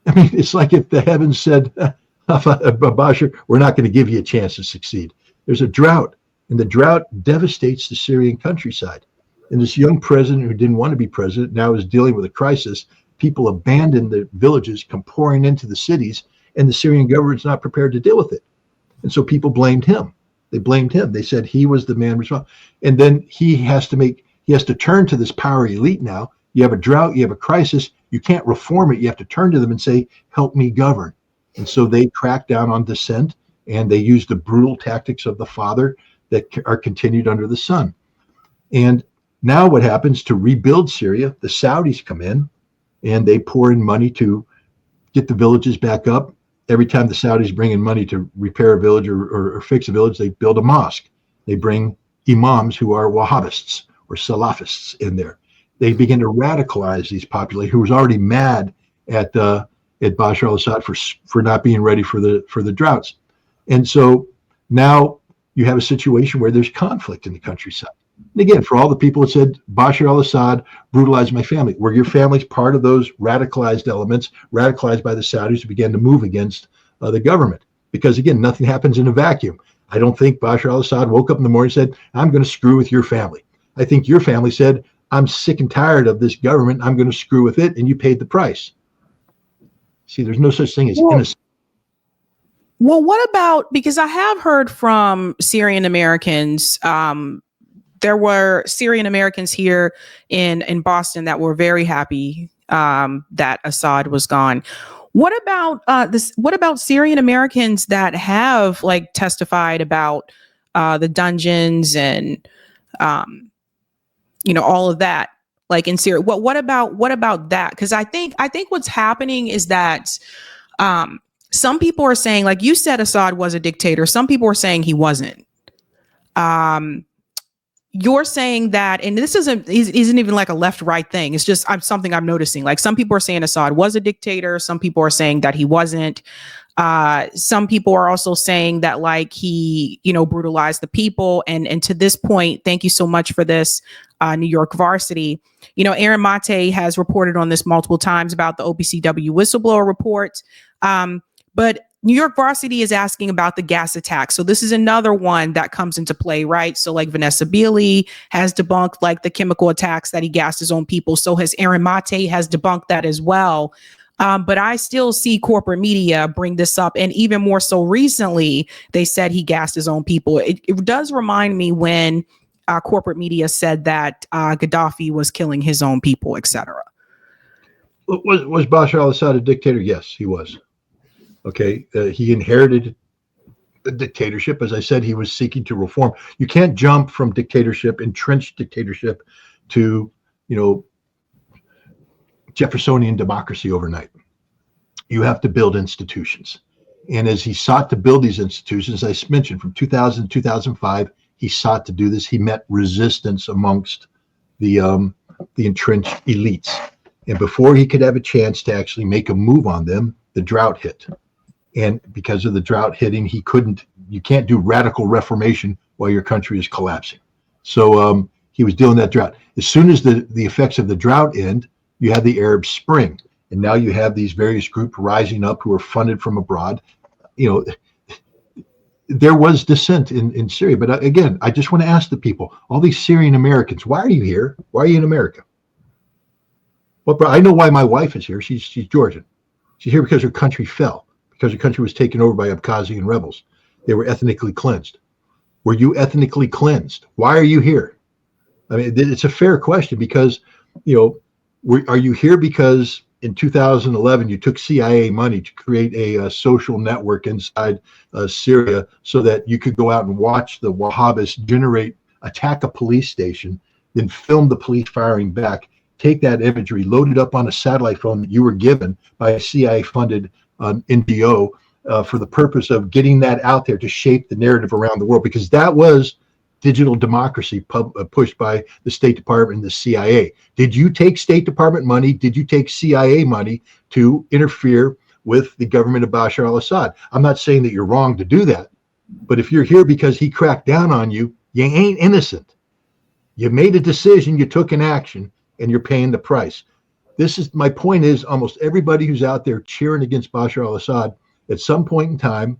I mean, it's like if the heavens said, Bashar, we're not going to give you a chance to succeed. There's a drought, and the drought devastates the Syrian countryside. And this young president who didn't want to be president now is dealing with a crisis. People abandon the villages, come pouring into the cities, and the Syrian government's not prepared to deal with it. And so people blamed him. They blamed him. They said he was the man responsible. And then he has to turn to this power elite now. You have a drought, you have a crisis, you can't reform it. You have to turn to them and say, help me govern. And so they crack down on dissent, and they use the brutal tactics of the father that are continued under the son. And now what happens to rebuild Syria? The Saudis come in and they pour in money to get the villages back up. Every time the Saudis bring in money to repair a village or fix a village, they build a mosque. They bring imams who are Wahhabists or Salafists in there. They begin to radicalize these populations who was already mad at Bashar al-Assad for not being ready for the droughts. And so now you have a situation where there's conflict in the countryside. And again, for all the people that said Bashar al-Assad brutalized my family, were your families part of those radicalized elements, radicalized by the Saudis who began to move against the government? Because again, nothing happens in a vacuum. I don't think Bashar al-Assad woke up in the morning and said, I'm going to screw with your family. I think your family said, I'm sick and tired of this government. I'm going to screw with it. And you paid the price. See, there's no such thing as innocent. Well, what about, because I have heard from Syrian Americans, there were Syrian Americans here in Boston that were very happy that Assad was gone. What about What about Syrian Americans that have like testified about the dungeons and all of that, like in Syria? What about that? Because I think what's happening is that some people are saying, like you said, Assad was a dictator. Some people are saying he wasn't. You're saying that, and this isn't even like a left-right thing. It's just something I'm noticing. Like some people are saying Assad was a dictator. Some people are saying that he wasn't. Some people are also saying that like he, brutalized the people. And to this point, thank you so much for this, New York Varsity. Aaron Mate has reported on this multiple times about the OPCW whistleblower report. But New York Varsity is asking about the gas attack. So this is another one that comes into play, right? So like Vanessa Beeley has debunked like the chemical attacks that he gassed his own people. So has Aaron Mate has debunked that as well. But I still see corporate media bring this up. And even more so recently, they said he gassed his own people. It does remind me when corporate media said that Gaddafi was killing his own people, etc. Was Bashar al-Assad a dictator? Yes, he was. Okay, he inherited the dictatorship. As I said, he was seeking to reform. You can't jump from dictatorship, entrenched dictatorship, to Jeffersonian democracy overnight. You have to build institutions. And as he sought to build these institutions, as I mentioned, from 2000 to 2005, he sought to do this. He met resistance amongst the entrenched elites. And before he could have a chance to actually make a move on them, the drought hit. And because of the drought hitting, you can't do radical reformation while your country is collapsing. So he was dealing that drought. As soon as the effects of the drought end, you have the Arab Spring. And now you have these various groups rising up who are funded from abroad. There was dissent in Syria. But again, I just want to ask the people, all these Syrian Americans, why are you here? Why are you in America? Well, I know why my wife is here. She's Georgian. She's here because her country fell, because her country was taken over by Abkhazian rebels. They were ethnically cleansed. Were you ethnically cleansed? Why are you here? I mean, it's a fair question because, are you here because in 2011 you took CIA money to create a social network inside Syria so that you could go out and watch the Wahhabists attack a police station, then film the police firing back, take that imagery, load it up on a satellite phone that you were given by a CIA-funded NGO for the purpose of getting that out there to shape the narrative around the world, because that was digital democracy pushed by the State Department and the CIA. Did you take State Department money? Did you take CIA money to interfere with the government of Bashar al-Assad. I'm not saying that you're wrong to do that, but if you're here because he cracked down on you, you ain't innocent. You made a decision, you took an action, and you're paying the price. This is my point is almost everybody who's out there cheering against Bashar al-Assad at some point in time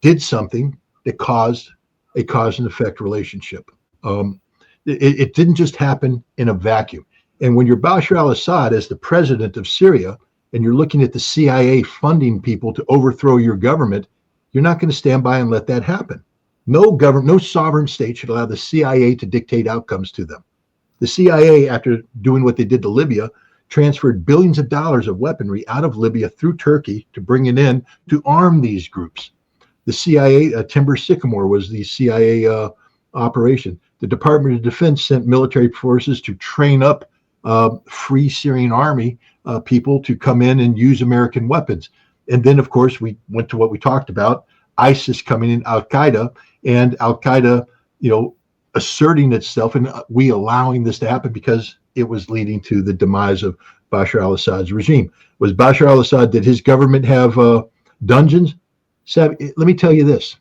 did something that caused a cause and effect relationship. It didn't just happen in a vacuum. And when you're Bashar al-Assad as the president of Syria, and you're looking at the CIA funding people to overthrow your government, you're not going to stand by and let that happen. No government, no sovereign state should allow the CIA to dictate outcomes to them. The CIA, after doing what they did to Libya, transferred billions of dollars of weaponry out of Libya through Turkey to bring it in to arm these groups. The CIA, Timber Sycamore was the CIA operation. The Department of Defense sent military forces to train up Free Syrian Army people to come in and use American weapons. And then, of course, we went to what we talked about, ISIS coming in, Al-Qaeda, and Al-Qaeda, asserting itself, and we allowing this to happen because it was leading to the demise of Bashar al-Assad's regime. Was Bashar al-Assad, did his government have dungeons? Sabby, let me tell you this.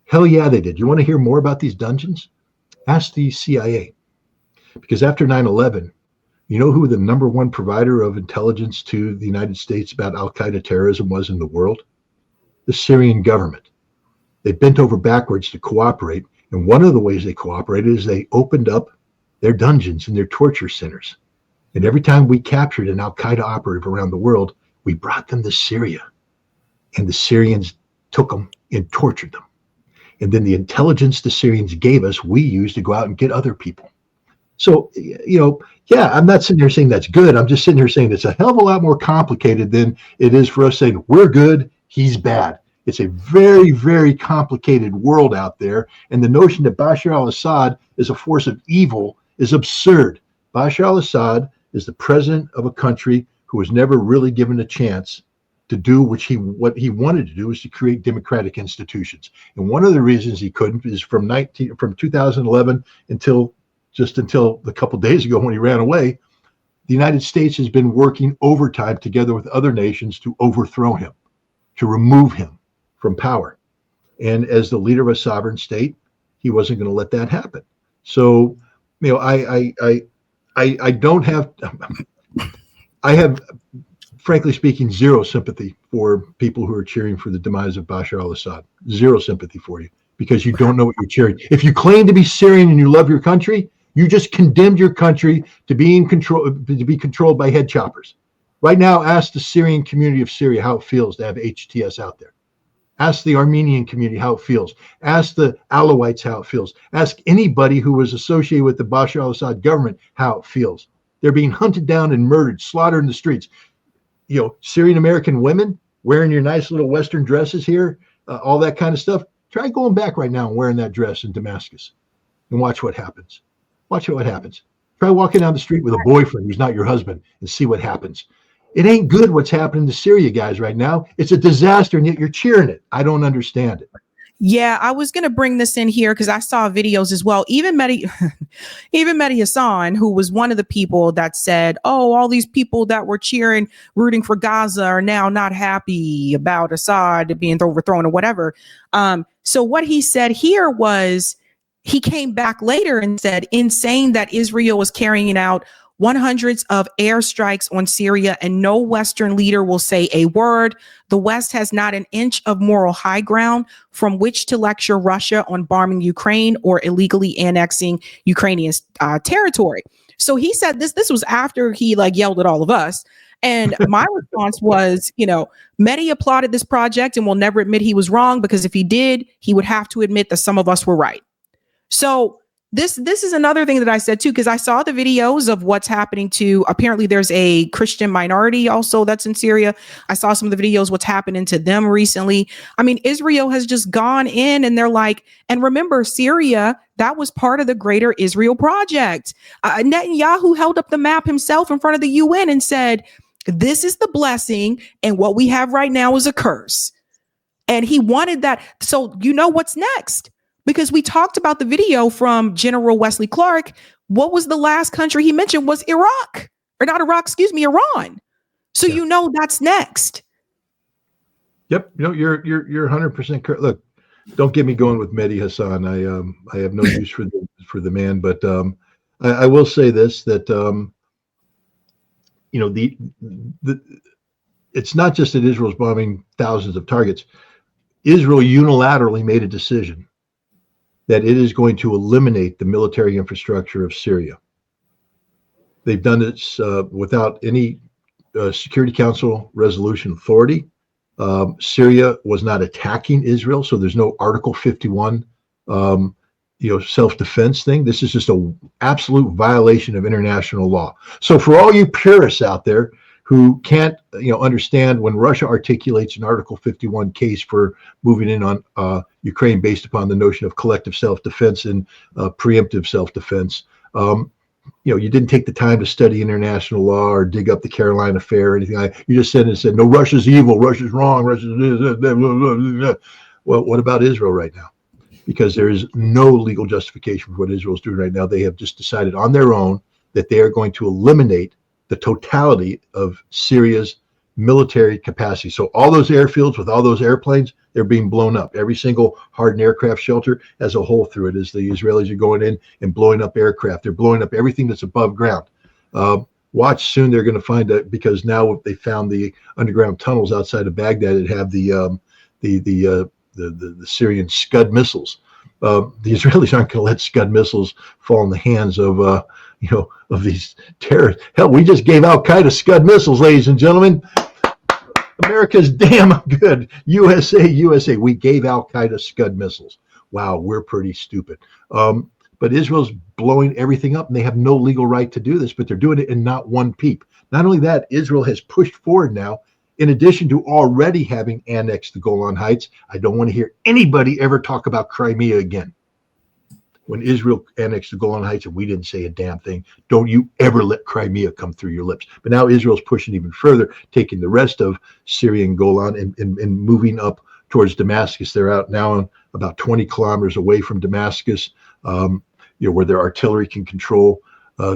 Hell yeah, they did. You want to hear more about these dungeons? Ask the CIA. Because after 9/11, you know who the number one provider of intelligence to the United States about Al-Qaeda terrorism was in the world? The Syrian government. They bent over backwards to cooperate. And one of the ways they cooperated is they opened up their dungeons and their torture centers. And every time we captured an Al-Qaeda operative around the world, we brought them to Syria. And the Syrians took them and tortured them. And then the intelligence the Syrians gave us, we used to go out and get other people. So, yeah, I'm not sitting here saying that's good. I'm just sitting here saying it's a hell of a lot more complicated than it is for us saying we're good, he's bad. It's a very, very complicated world out there. And the notion that Bashar al-Assad is a force of evil is absurd. Bashar al-Assad is the president of a country who was never really given a chance to do what he wanted to do, is to create democratic institutions. And one of the reasons he couldn't is from 2011 until a couple of days ago when he ran away, the United States has been working overtime together with other nations to overthrow him, to remove him from power. And as the leader of a sovereign state, he wasn't going to let that happen. So, I have, frankly speaking, zero sympathy for people who are cheering for the demise of Bashar al-Assad. Zero sympathy for you, because you don't know what you're cheering. If you claim to be Syrian and you love your country, you just condemned your country to be controlled by head choppers. Right now, ask the Syrian community of Syria how it feels to have HTS out there. Ask the Armenian community how it feels. Ask the Alawites how it feels. Ask anybody who was associated with the Bashar al-Assad government how it feels. They're being hunted down and murdered, slaughtered in the streets. Syrian American women wearing your nice little Western dresses here, all that kind of stuff. Try going back right now and wearing that dress in Damascus and watch what happens. Watch what happens. Try walking down the street with a boyfriend who's not your husband and see what happens. It ain't good what's happening to Syria, guys, right now. It's a disaster, and yet you're cheering it. I don't understand it. Yeah, I was going to bring this in here because I saw videos as well. Even Mehdi Hassan, who was one of the people that said, all these people that were rooting for Gaza are now not happy about Assad being overthrown or whatever. So what he said here was, he came back later and said, insane that Israel was carrying out 100s of airstrikes on Syria and no Western leader will say a word. The West has not an inch of moral high ground from which to lecture Russia on bombing Ukraine or illegally annexing Ukrainian territory. So he said this was after he yelled at all of us. And my response was, Mehdi applauded this project and will never admit he was wrong, because if he did, he would have to admit that some of us were right. So this is another thing that I said, too, because I saw the videos of what's happening to, apparently there's a Christian minority also that's in Syria. I saw some of the videos, what's happening to them recently. I mean, Israel has just gone in and they're like, and remember, Syria, that was part of the greater Israel project. Netanyahu held up the map himself in front of the UN and said, this is the blessing and what we have right now is a curse. And he wanted that. So what's next? Because we talked about the video from General Wesley Clark. What was the last country he mentioned was Iran. So that's next. Yep. You're 100% correct. Look, don't get me going with Mehdi Hassan. I have no use for the man, but I will say this, that the it's not just that Israel's bombing thousands of targets. Israel unilaterally made a decision that it is going to eliminate the military infrastructure of Syria. They've done this without any Security Council resolution authority. Syria was not attacking Israel, so there's no Article 51, self-defense thing. This is just an absolute violation of international law. So for all you purists out there who can't, understand when Russia articulates an Article 51 case for moving in on Ukraine based upon the notion of collective self-defense and preemptive self-defense, you didn't take the time to study international law or dig up the Caroline Affair or anything like that. You just said no, Russia's evil, Russia's wrong, Russia's blah, blah, blah, blah. Well, what about Israel right now? Because there is no legal justification for what Israel's doing right now. They have just decided on their own that they are going to eliminate the totality of Syria's military capacity. So all those airfields with all those airplanes, they're being blown up. Every single hardened aircraft shelter has a hole through it as the Israelis are going in and blowing up aircraft. They're blowing up everything that's above ground. Watch, soon they're going to find that, because now they found the underground tunnels outside of Baghdad that have the Syrian Scud missiles. The Israelis aren't going to let Scud missiles fall in the hands of of these terrorists. Hell, we just gave Al-Qaeda Scud missiles, ladies and gentlemen. America's damn good. USA. We gave Al-Qaeda Scud missiles. Wow, we're pretty stupid. But Israel's blowing everything up, and they have no legal right to do this, but they're doing it in not one peep. Not only that, Israel has pushed forward now, in addition to already having annexed the Golan Heights. I don't want to hear anybody ever talk about Crimea again. When Israel annexed the Golan Heights and we didn't say a damn thing, don't you ever let Crimea come through your lips. But now Israel's pushing even further, taking the rest of Syria and Golan and moving up towards Damascus. They're out now about 20 kilometers away from Damascus, where their artillery can control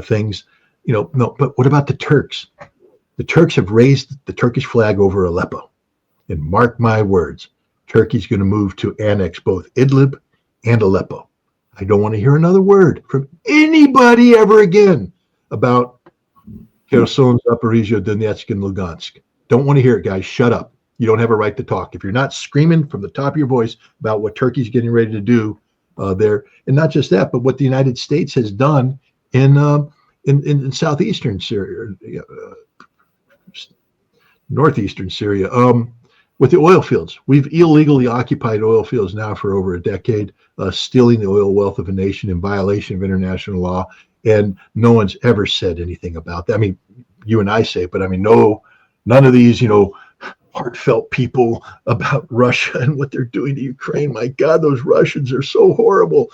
things. No, but what about the Turks? The Turks have raised the Turkish flag over Aleppo. And mark my words, Turkey's going to move to annex both Idlib and Aleppo. I don't want to hear another word from anybody ever again about Kherson, Zaporizhia, Donetsk, and Lugansk. Don't want to hear it, guys. Shut up. You don't have a right to talk. If you're not screaming from the top of your voice about what Turkey's getting ready to do there, and not just that, but what the United States has done in southeastern Syria, northeastern Syria, with the oil fields. We've illegally occupied oil fields now for over a decade, stealing the oil wealth of a nation in violation of international law, and no one's ever said anything about that. I mean, you and I say it, but I mean, none of these, heartfelt people about Russia and what they're doing to Ukraine. My God, those Russians are so horrible.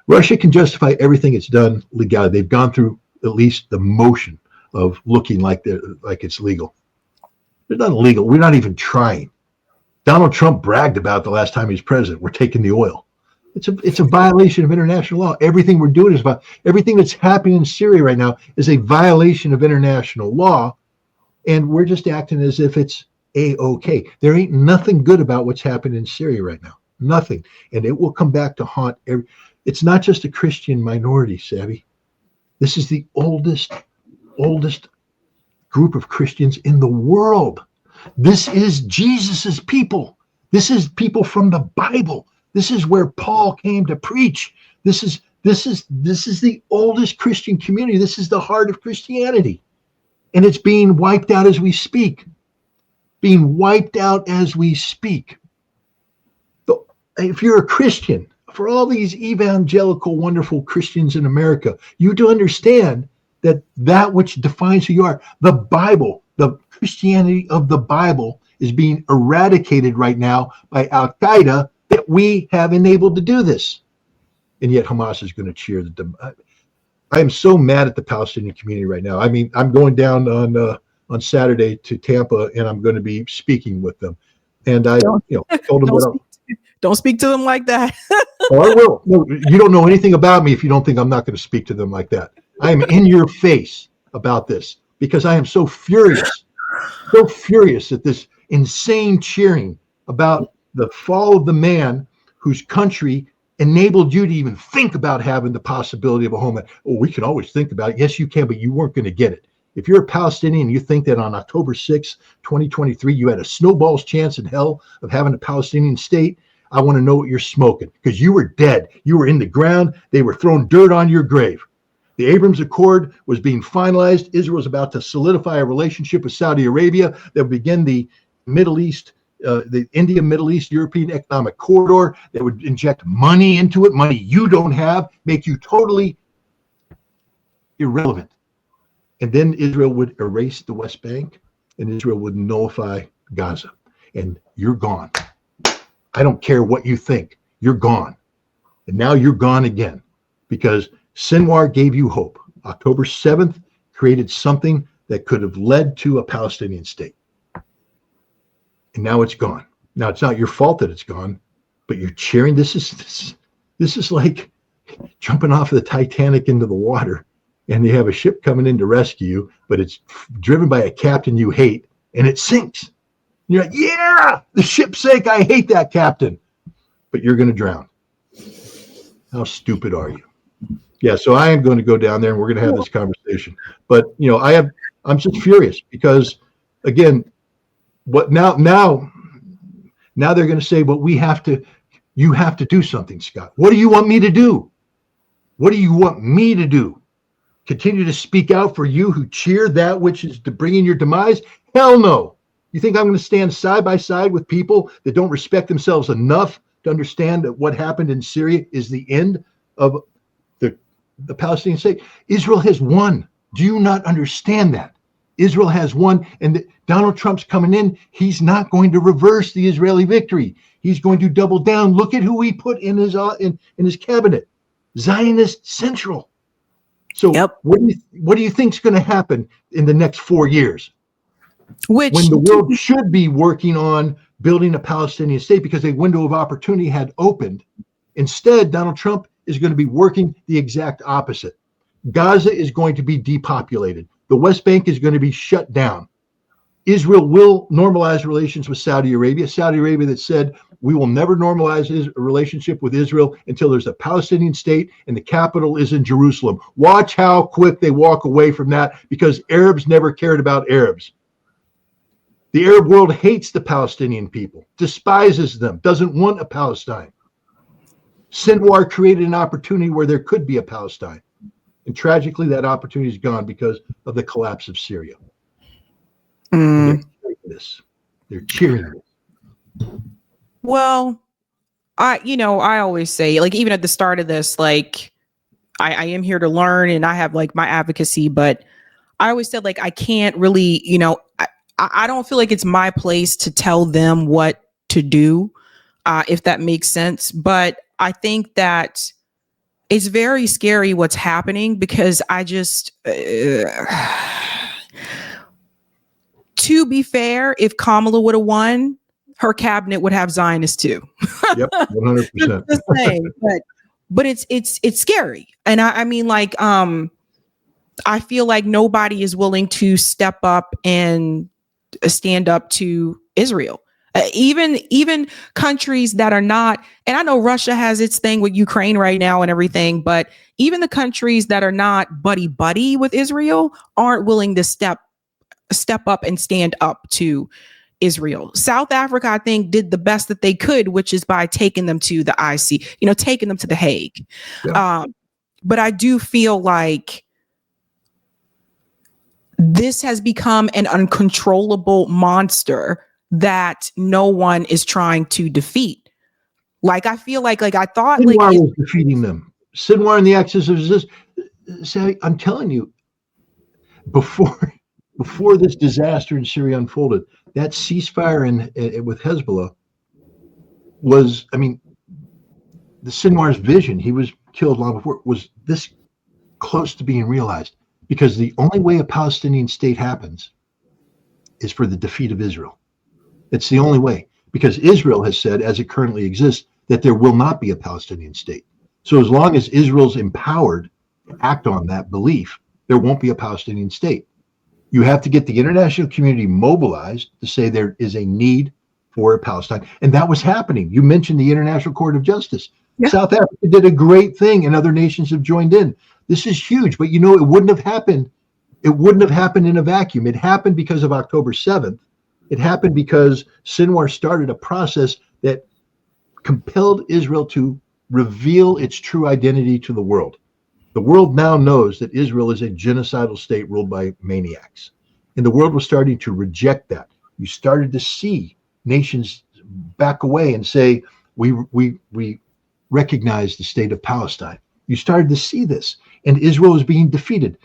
Russia can justify everything it's done legally. They've gone through at least the motion of looking like it's legal. They're not illegal. We're not even trying. Donald Trump bragged about the last time he was president. We're taking the oil. It's a violation of international law. Everything we're doing is about everything that's happening in Syria right now is a violation of international law, and we're just acting as if it's A-OK. There ain't nothing good about what's happening in Syria right now. Nothing. And it will come back to haunt it's not just a Christian minority, Sabby. This is the oldest group of Christians in the world. This is Jesus's people. This is people from the Bible. This is where Paul came to preach. This is the oldest Christian community. This is the heart of Christianity. And it's being wiped out as we speak. So if you're a Christian, for all these evangelical, wonderful Christians in America, you do understand that which defines who you are, the Bible, the Christianity of the Bible, is being eradicated right now by Al-Qaeda, that we have enabled to do this. And yet Hamas is going to cheer I am so mad at the Palestinian community right now. I mean, I'm going down on Saturday to Tampa, and I'm going to be speaking with them. And I told them don't speak to them like that. Oh, I will. No, you don't know anything about me if you don't think I'm not going to speak to them like that. I am in your face about this because I am so furious at this insane cheering about the fall of the man whose country enabled you to even think about having the possibility of a homeland. Oh, we can always think about it. Yes, you can, but you weren't going to get it. If you're a Palestinian, you think that on October 6, 2023, you had a snowball's chance in hell of having a Palestinian state, I want to know what you're smoking, because you were dead. You were in the ground. They were throwing dirt on your grave. The Abrams Accord was being finalized. Israel was about to solidify a relationship with Saudi Arabia that would begin the Middle East, the India, Middle East, European economic corridor that would inject money into it, money you don't have, make you totally irrelevant. And then Israel would erase the West Bank, and Israel would nullify Gaza. And you're gone. I don't care what you think. You're gone. And now you're gone again, because Sinwar gave you hope. October 7th created something that could have led to a Palestinian state. And now it's gone. Now, it's not your fault that it's gone, but you're cheering. This is like jumping off of the Titanic into the water, and you have a ship coming in to rescue you, but it's driven by a captain you hate, and it sinks. You're like, yeah, the ship sank. I hate that captain. But you're going to drown. How stupid are you? Yeah, so I am going to go down there, and we're going to have this conversation. But, you know, I'm just furious because, again, what now they're going to say, but you have to do something, Scott. What do you want me to do? What do you want me to do? Continue to speak out for you who cheer that which is to bring in your demise? Hell no. You think I'm going to stand side by side with people that don't respect themselves enough to understand that what happened in Syria is the end of the Palestinian state? Israel has won. Do you not understand that? Israel has won, and Donald Trump's coming in. He's not going to reverse the Israeli victory. He's going to double down. Look at who he put in his cabinet. Zionist Central. So what do you think's going to happen in the next 4 years? When the world should be working on building a Palestinian state because a window of opportunity had opened. Instead, Donald Trump is going to be working the exact opposite. Gaza is going to be depopulated. The West Bank is going to be shut down. Israel will normalize relations with Saudi Arabia. Saudi Arabia that said, we will never normalize a relationship with Israel until there's a Palestinian state and the capital is in Jerusalem. Watch how quick they walk away from that, because Arabs never cared about Arabs. The Arab world hates the Palestinian people, despises them, doesn't want a Palestine. Sinwar created an opportunity where there could be a Palestine. And tragically, that opportunity is gone because of the collapse of Syria. They're cheering this. Well, I always say, like, even at the start of this, like, I am here to learn and I have like my advocacy, but I always said, like, I can't really, I don't feel like it's my place to tell them what to do, if that makes sense. But I think that it's very scary what's happening, because I just, to be fair, if Kamala would have won, her cabinet would have Zionists too. Yep, 100%. Just saying, but it's scary, and I mean, like, I feel like nobody is willing to step up and stand up to Israel. Even countries that are not, and I know Russia has its thing with Ukraine right now and everything, but even the countries that are not buddy with Israel aren't willing to step up and stand up to Israel. South Africa, I think, did the best that they could, which is by taking them to the IC, taking them to The Hague. Yeah. But I do feel like this has become an uncontrollable monster that no one is trying to defeat. Like, I feel like I thought Sinwar was defeating them. Sinwar and the Axis of Resistance. Sabby, I'm telling you, before this disaster in Syria unfolded, that ceasefire with Hezbollah was, I mean, the Sinwar's vision, he was killed long before, was this close to being realized. Because the only way a Palestinian state happens is for the defeat of Israel. It's the only way, because Israel has said, as it currently exists, that there will not be a Palestinian state. So as long as Israel's empowered to act on that belief, there won't be a Palestinian state. You have to get the international community mobilized to say there is a need for Palestine. And that was happening. You mentioned the International Court of Justice. Yeah. South Africa did a great thing, and other nations have joined in. This is huge, but it wouldn't have happened. It wouldn't have happened in a vacuum. It happened because of October 7th. It happened because Sinwar started a process that compelled Israel to reveal its true identity to the world. The world now knows that Israel is a genocidal state ruled by maniacs. And the world was starting to reject that. You started to see nations back away and say, we recognize the state of Palestine. You started to see this, and Israel was being defeated.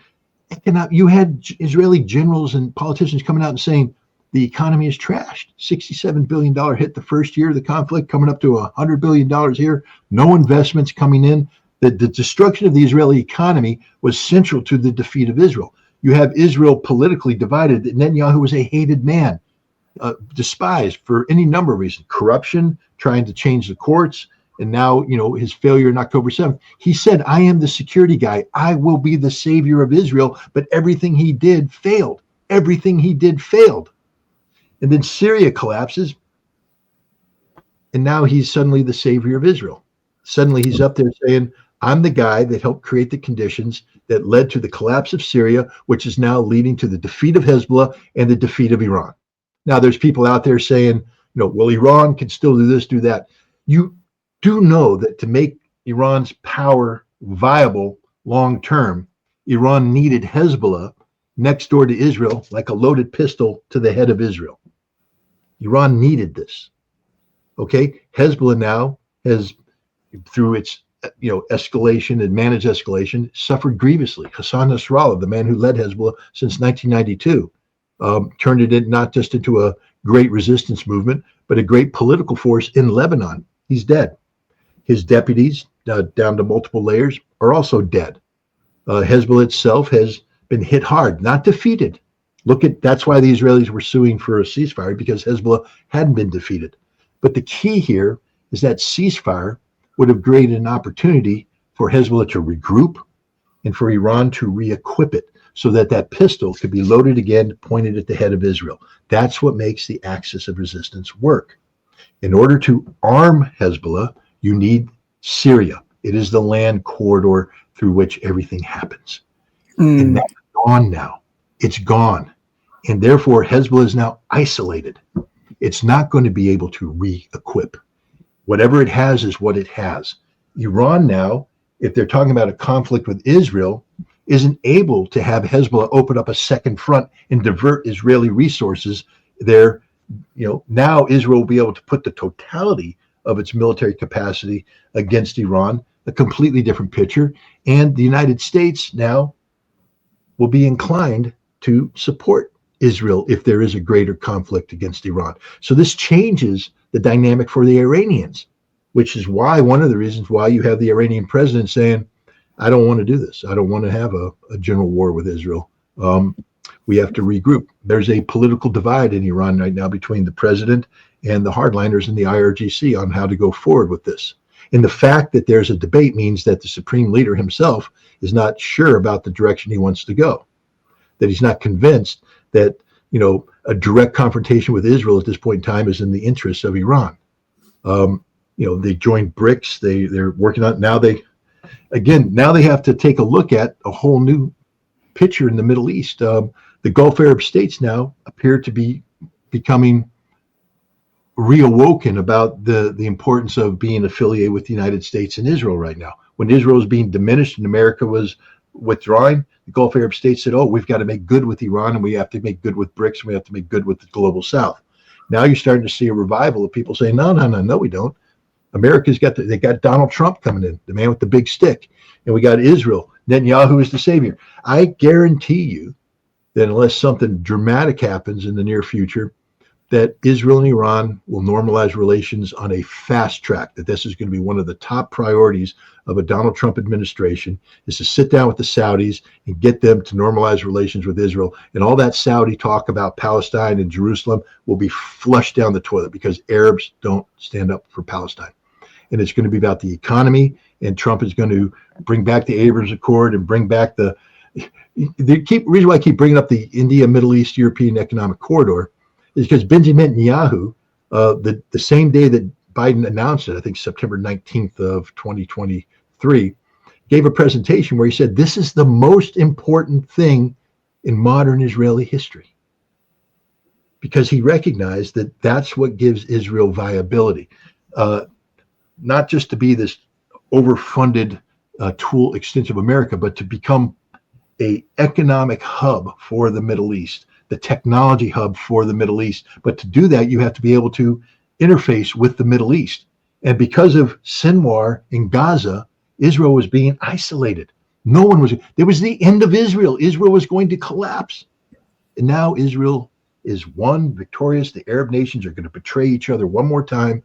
You had Israeli generals and politicians coming out and saying the economy is trashed. $67 billion hit the first year of the conflict, coming up to $100 billion here. No investments coming in. The destruction of the Israeli economy was central to the defeat of Israel. You have Israel politically divided. Netanyahu was a hated man, despised for any number of reasons. Corruption, trying to change the courts, and now, his failure on October 7th. He said, I am the security guy. I will be the savior of Israel, but everything he did failed. Everything he did failed. And then Syria collapses, and now he's suddenly the savior of Israel. Suddenly he's up there saying, I'm the guy that helped create the conditions that led to the collapse of Syria, which is now leading to the defeat of Hezbollah and the defeat of Iran. Now, there's people out there saying, well, Iran can still do this, do that. You do know that to make Iran's power viable long-term, Iran needed Hezbollah next door to Israel like a loaded pistol to the head of Israel. Iran needed this. Okay? Hezbollah now has, through its escalation and managed escalation, suffered grievously. Hassan Nasrallah, the man who led Hezbollah since 1992, turned it not just into a great resistance movement, but a great political force in Lebanon. He's dead. His deputies, down to multiple layers, are also dead. Hezbollah itself has been hit hard, not defeated. That's why the Israelis were suing for a ceasefire, because Hezbollah hadn't been defeated. But the key here is that ceasefire would have created an opportunity for Hezbollah to regroup and for Iran to re-equip it so that pistol could be loaded again, pointed at the head of Israel. That's what makes the axis of resistance work. In order to arm Hezbollah, you need Syria. It is the land corridor through which everything happens. And that's gone now. It's gone. And therefore, Hezbollah is now isolated. It's not going to be able to re-equip. Whatever it has is what it has. Iran now, if they're talking about a conflict with Israel, isn't able to have Hezbollah open up a second front and divert Israeli resources there. Now Israel will be able to put the totality of its military capacity against Iran, a completely different picture. And the United States now will be inclined to support Israel if there is a greater conflict against Iran. So this changes the dynamic for the Iranians, which is why one of the reasons why you have the Iranian president saying, I don't want to do this. I don't want to have a general war with Israel. We have to regroup. There's a political divide in Iran right now between the president and the hardliners in the IRGC on how to go forward with this. And the fact that there's a debate means that the supreme leader himself is not sure about the direction he wants to go, that he's not convinced that, a direct confrontation with Israel at this point in time is in the interests of Iran. They joined BRICS. They're working on it. Now they have to take a look at a whole new picture in the Middle East. The Gulf Arab states now appear to be becoming reawoken about the importance of being affiliated with the United States and Israel right now. When Israel was being diminished and America was withdrawing, the Gulf Arab states said, we've got to make good with Iran, and we have to make good with BRICS, and we have to make good with the global South. Now you're starting to see a revival of people saying, no, we don't. America's they got Donald Trump coming in, the man with the big stick, and we got Israel. Netanyahu is the savior. I guarantee you that unless something dramatic happens in the near future, that Israel and Iran will normalize relations on a fast track, that this is going to be one of the top priorities of a Donald Trump administration, is to sit down with the Saudis and get them to normalize relations with Israel. And all that Saudi talk about Palestine and Jerusalem will be flushed down the toilet, because Arabs don't stand up for Palestine. And it's going to be about the economy, and Trump is going to bring back the Abrams Accord and bring back the reason why I keep bringing up the India, Middle East, European Economic Corridor is because Benjamin Netanyahu The same day that Biden announced it, I think September 19th of 2023, gave a presentation where he said, this is the most important thing in modern Israeli history. Because he recognized that that's what gives Israel viability. Not just to be this overfunded tool extension of America, but to become an economic hub for the Middle East, the technology hub for the Middle East. But to do that, you have to be able to interface with the Middle East. And because of Sinwar in Gaza, Israel was being isolated. No one was, there was the end of Israel. Israel was going to collapse. And now Israel is one, victorious. The Arab nations are going to betray each other one more time.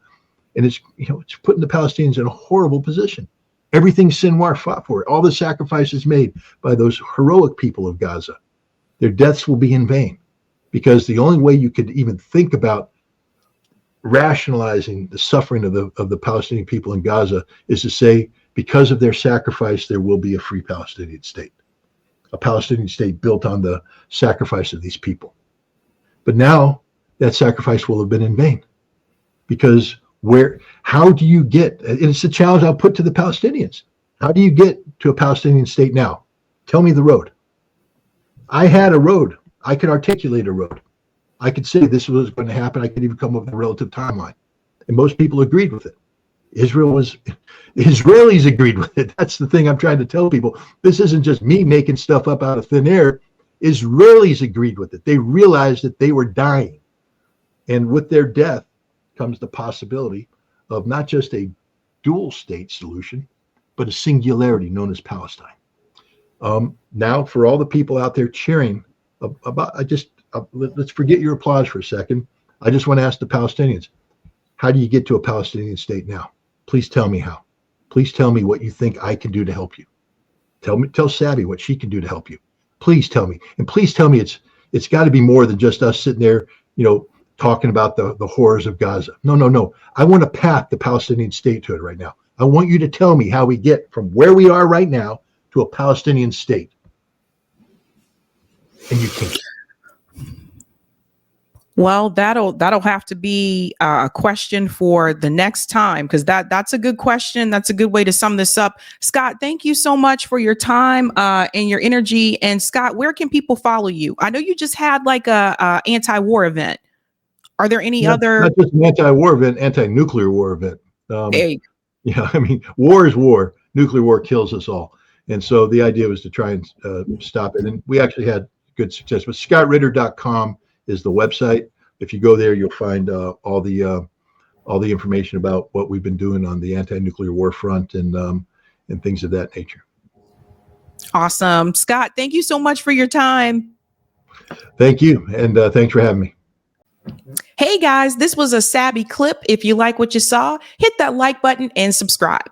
And it's, it's putting the Palestinians in a horrible position. Everything Sinwar fought for, all the sacrifices made by those heroic people of Gaza, their deaths will be in vain, because the only way you could even think about rationalizing the suffering of the Palestinian people in Gaza is to say, because of their sacrifice, there will be a free Palestinian state, a Palestinian state built on the sacrifice of these people. But now that sacrifice will have been in vain, because how do you get, and it's the challenge I'll put to the Palestinians, how do you get to a Palestinian state now? Tell me the road. I had a road. I could articulate a road. I could say this was going to happen. I could even come up with a relative timeline. And most people agreed with it. The Israelis agreed with it. That's the thing I'm trying to tell people. This isn't just me making stuff up out of thin air. Israelis agreed with it. They realized that they were dying. And with their death comes the possibility of not just a dual state solution, but a singularity known as Palestine. Now, for all the people out there cheering about, let's forget your applause for a second. I just want to ask the Palestinians, how do you get to a Palestinian state now? Please tell me how. Please tell me what you think I can do to help you. Tell Sabby what she can do to help you. Please tell me. And please tell me it's got to be more than just us sitting there, talking about the horrors of Gaza. No. I want to path the Palestinian statehood right now. I want you to tell me how we get from where we are right now to a Palestinian state. And you can't. Well, that'll have to be a question for the next time, because that's a good question. That's a good way to sum this up. Scott, thank you so much for your time and your energy. And Scott, where can people follow you? I know you just had like a anti-war event. Are there any other? Not just an anti-war event, anti-nuclear war event. Yeah, I mean, war is war. Nuclear war kills us all. And so the idea was to try and stop it. And we actually had good success. But scottritter.com is the website. If you go there, you'll find all the information about what we've been doing on the anti-nuclear war front and things of that nature. Awesome. Scott, thank you so much for your time. Thank you. And thanks for having me. Hey guys, this was a Sabby clip. If you like what you saw, hit that like button and subscribe.